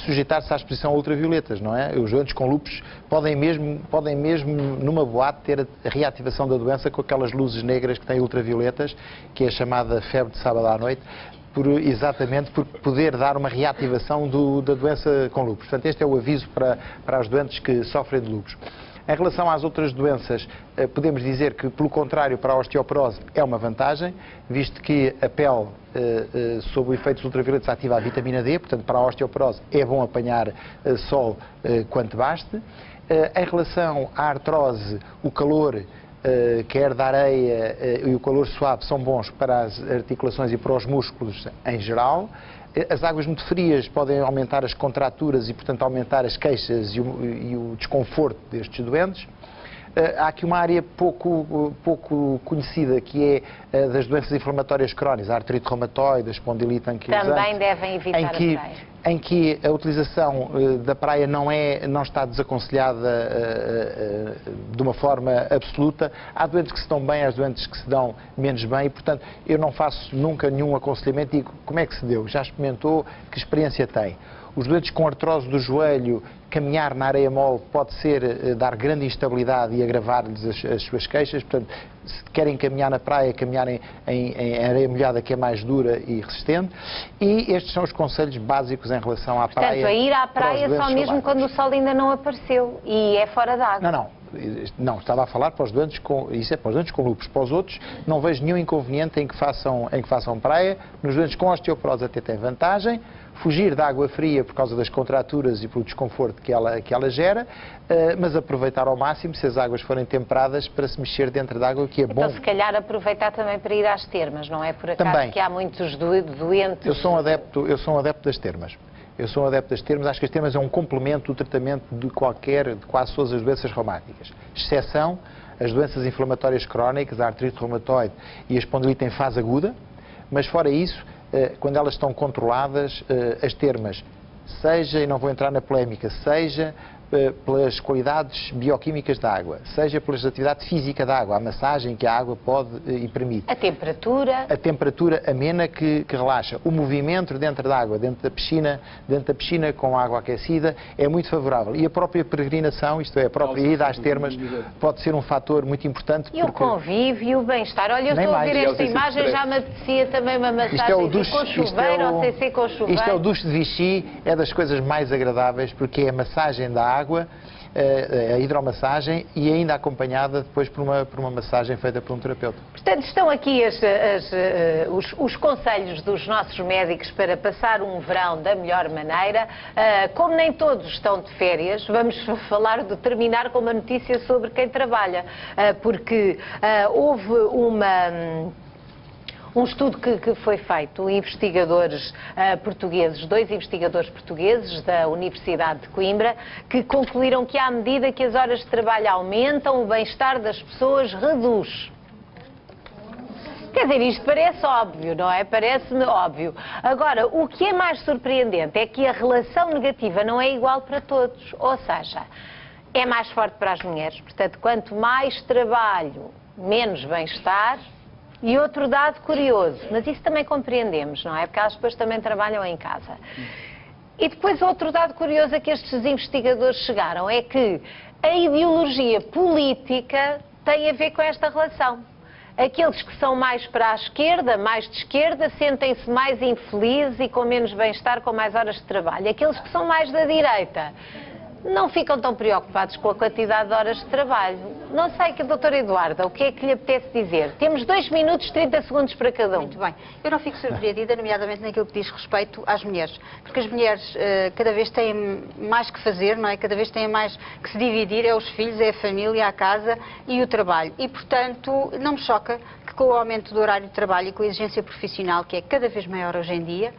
sujeitar-se à exposição a ultravioletas, não é? Os doentes com lúpus podem mesmo numa boate ter a reativação da doença com aquelas luzes negras que têm ultravioletas, que é a chamada febre de sábado à noite, exatamente por poder dar uma reativação da doença com lúpus. Portanto, este é o aviso para os doentes que sofrem de lúpus. Em relação às outras doenças, podemos dizer que, pelo contrário, para a osteoporose é uma vantagem, visto que a pele, sob o efeito dos ultravioletas, ativa a vitamina D, portanto, para a osteoporose é bom apanhar sol quanto baste. Em relação à artrose, o calor, quer da areia e o calor suave, são bons para as articulações e para os músculos em geral. As águas muito frias podem aumentar as contraturas e, portanto, aumentar as queixas e o desconforto destes doentes. há aqui uma área pouco conhecida, que é das doenças inflamatórias crónicas, a artrite reumatoide, a espondilite anquilosante. Também devem evitar a praia. Em que a utilização da praia não está desaconselhada de uma forma absoluta. Há doentes que se dão bem, há doentes que se dão menos bem e, portanto, eu não faço nunca nenhum aconselhamento e digo como é que se deu, já experimentou, que experiência tem. Os doentes com artrose do joelho, caminhar na areia mole pode dar grande instabilidade e agravar-lhes as suas queixas. Portanto, se querem caminhar na praia, caminharem em areia molhada, que é mais dura e resistente. E estes são os conselhos básicos em relação à praia. Portanto, a ir à praia só mesmo quando o sol ainda não apareceu e é fora d'água. Não, estava a falar para os doentes isso é para os doentes com lúpus. Para os outros, não vejo nenhum inconveniente em que façam praia. Nos doentes com osteoporose até tem vantagem. Fugir da água fria por causa das contraturas e pelo desconforto que ela gera, mas aproveitar ao máximo, se as águas forem temperadas, para se mexer dentro da água, que é bom. Então, se calhar, aproveitar também para ir às termas, não é por acaso também, que há muitos doentes? Eu sou um adepto das termas. Acho que as termas é um complemento do tratamento de quase todas as doenças reumáticas. Exceção as doenças inflamatórias crónicas, a artrite reumatoide e a espondilite em fase aguda, mas fora isso, quando elas estão controladas, as termas, seja, e não vou entrar na polémica, seja pelas qualidades bioquímicas da água, seja pela atividade física da água, a massagem que a água pode e permite. A temperatura amena que relaxa. O movimento dentro da água, dentro da piscina com água aquecida, é muito favorável. E a própria peregrinação, isto é, a própria ida às termas, pode ser um fator muito importante. E o convívio e o bem-estar. Olha, eu estou a ver esta imagem, já me apetecia também uma massagem com chuveiro, ou sem ser com chuveiro. Isto é o duche de Vichy, é das coisas mais agradáveis, porque é a massagem da água, a hidromassagem, e ainda acompanhada depois por uma massagem feita por um terapeuta. Portanto, estão aqui os conselhos dos nossos médicos para passar um verão da melhor maneira. Como nem todos estão de férias, vamos terminar com uma notícia sobre quem trabalha, porque houve um estudo que foi feito, investigadores portugueses, 2 investigadores portugueses da Universidade de Coimbra, que concluíram que à medida que as horas de trabalho aumentam, o bem-estar das pessoas reduz. Quer dizer, isto parece óbvio, não é? Parece-me óbvio. Agora, o que é mais surpreendente é que a relação negativa não é igual para todos. Ou seja, é mais forte para as mulheres. Portanto, quanto mais trabalho, menos bem-estar. E outro dado curioso, mas isso também compreendemos, não é? Porque elas depois também trabalham em casa. E depois outro dado curioso a que estes investigadores chegaram é que a ideologia política tem a ver com esta relação. Aqueles que são mais para a esquerda, mais de esquerda, sentem-se mais infelizes e com menos bem-estar, com mais horas de trabalho. Aqueles que são mais da direita não ficam tão preocupados com a quantidade de horas de trabalho. Não sei, doutora Eduarda, o que é que lhe apetece dizer? Temos 2 minutos e 30 segundos para cada um. Muito bem. Eu não fico surpreendida, nomeadamente naquilo que diz respeito às mulheres. Porque as mulheres cada vez têm mais que fazer, não é? Cada vez têm mais que se dividir, é os filhos, é a família, a casa e o trabalho. E, portanto, não me choca que com o aumento do horário de trabalho e com a exigência profissional, que é cada vez maior hoje em dia,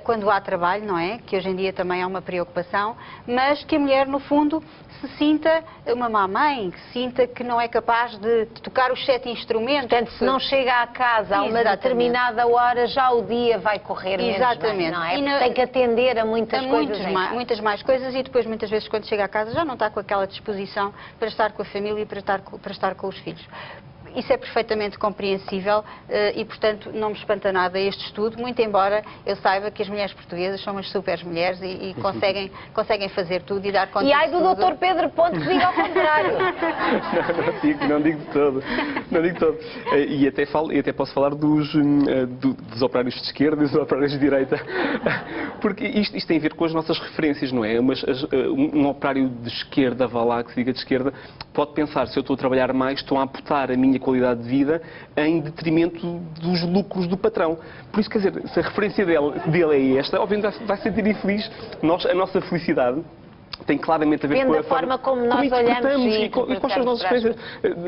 quando há trabalho, não é? Que hoje em dia também é uma preocupação, mas que a mulher, no fundo, se sinta uma má mãe, que sinta que não é capaz de tocar os 7 instrumentos. Portanto, se não chega à casa a uma determinada hora, já o dia vai correr menos bem, não é? Tem que atender a muitas coisas. Muitas mais coisas, e depois, muitas vezes, quando chega à casa, já não está com aquela disposição para estar com a família e para estar com os filhos. Isso é perfeitamente compreensível e, portanto, não me espanta nada este estudo, muito embora eu saiba que as mulheres portuguesas são umas super mulheres e conseguem fazer tudo e dar conta de tudo. E ai do Dr. Pedro Ponte que diga ao contrário. Não digo de todo. E até posso falar dos operários de esquerda e dos operários de direita. Porque isto tem a ver com as nossas referências, não é? Um operário de esquerda, vá lá, que se diga de esquerda, pode pensar, se eu estou a trabalhar mais, estou a amputar a minha qualidade de vida em detrimento dos lucros do patrão. Por isso, quer dizer, se a referência dele é esta, obviamente vai se sentir infeliz. A nossa felicidade tem claramente a ver com a forma como nós olhamos e com as nossas referências.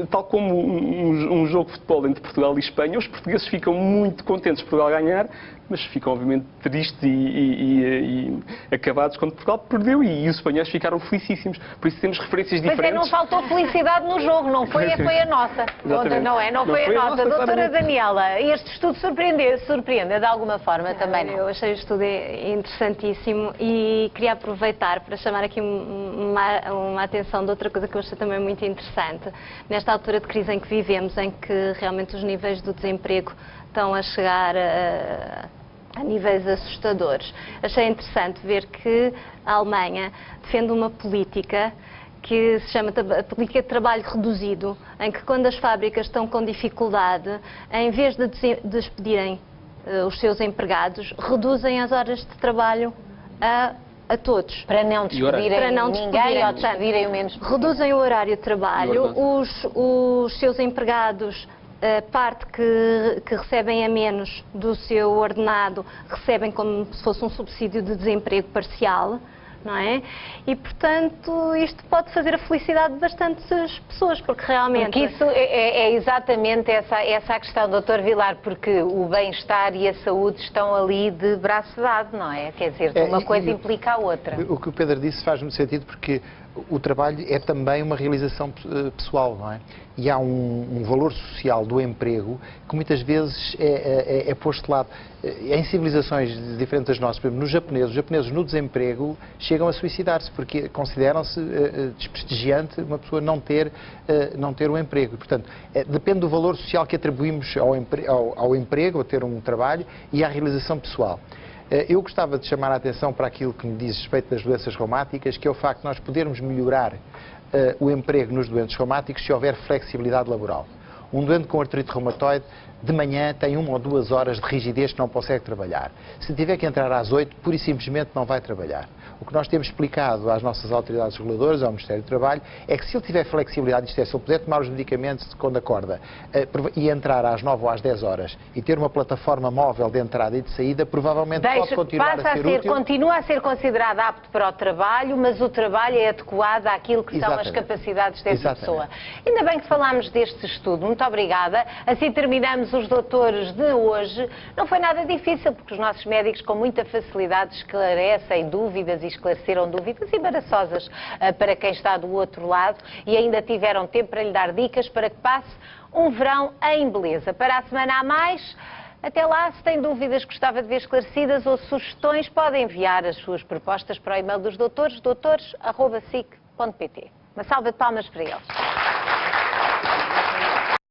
Tal como um jogo de futebol entre Portugal e Espanha, os portugueses ficam muito contentes por Portugal ganhar, mas ficam obviamente tristes e acabados quando Portugal perdeu e os espanhóis ficaram felicíssimos. Por isso temos referências Mas diferentes. não faltou felicidade no jogo, não foi a nossa. Não foi a nossa. Doutora claramente. Daniela, este estudo surpreende de alguma forma também, não? Eu achei o estudo interessantíssimo e queria aproveitar para chamar aqui uma atenção de outra coisa que eu achei também muito interessante. Nesta altura de crise em que vivemos, em que realmente os níveis do desemprego estão a chegar a níveis assustadores. Achei interessante ver que a Alemanha defende uma política que se chama a política de trabalho reduzido, em que quando as fábricas estão com dificuldade, em vez de despedirem os seus empregados, reduzem as horas de trabalho a todos. Para não despedirem ninguém ou despedirem o menos possível. Reduzem o horário de trabalho, os seus empregados, a parte que recebem a menos do seu ordenado, recebem como se fosse um subsídio de desemprego parcial, não é? E, portanto, isto pode fazer a felicidade de bastantes pessoas, porque realmente... Porque isso é exatamente essa a questão, Dr. Vilar, porque o bem-estar e a saúde estão ali de braço dado, não é? Quer dizer, uma coisa implica a outra. O que o Pedro disse faz muito sentido, porque o trabalho é também uma realização pessoal, não é? E há um valor social do emprego que muitas vezes é posto de lado. Em civilizações diferentes das nossas, por exemplo, os japoneses no desemprego chegam a suicidar-se porque consideram-se desprestigiante uma pessoa não ter um emprego. E, portanto, depende do valor social que atribuímos ao emprego, a ter um trabalho e à realização pessoal. Eu gostava de chamar a atenção para aquilo que me diz respeito das doenças reumáticas, que é o facto de nós podermos melhorar o emprego nos doentes reumáticos se houver flexibilidade laboral. Um doente com artrite reumatoide, de manhã tem 1 ou 2 horas de rigidez que não consegue trabalhar. Se tiver que entrar às 8, pura e simplesmente não vai trabalhar. O que nós temos explicado às nossas autoridades reguladoras, ao Ministério do Trabalho, é que se ele tiver flexibilidade, isto é, se ele puder tomar os medicamentos quando acorda e entrar às 9 ou às 10 horas e ter uma plataforma móvel de entrada e de saída, provavelmente pode continuar a ser útil. Continua a ser considerado apto para o trabalho, mas o trabalho é adequado àquilo que são as capacidades dessa pessoa. Ainda bem que falámos deste estudo. Muito obrigada. Assim terminamos os doutores de hoje. Não foi nada difícil, porque os nossos médicos com muita facilidade esclarecem dúvidas e esclareceram dúvidas embaraçosas para quem está do outro lado e ainda tiveram tempo para lhe dar dicas para que passe um verão em beleza. Para a semana a mais, até lá, se tem dúvidas que gostava de ver esclarecidas ou sugestões, podem enviar as suas propostas para o e-mail dos doutores, doutores@sic.pt. Uma salva de palmas para eles.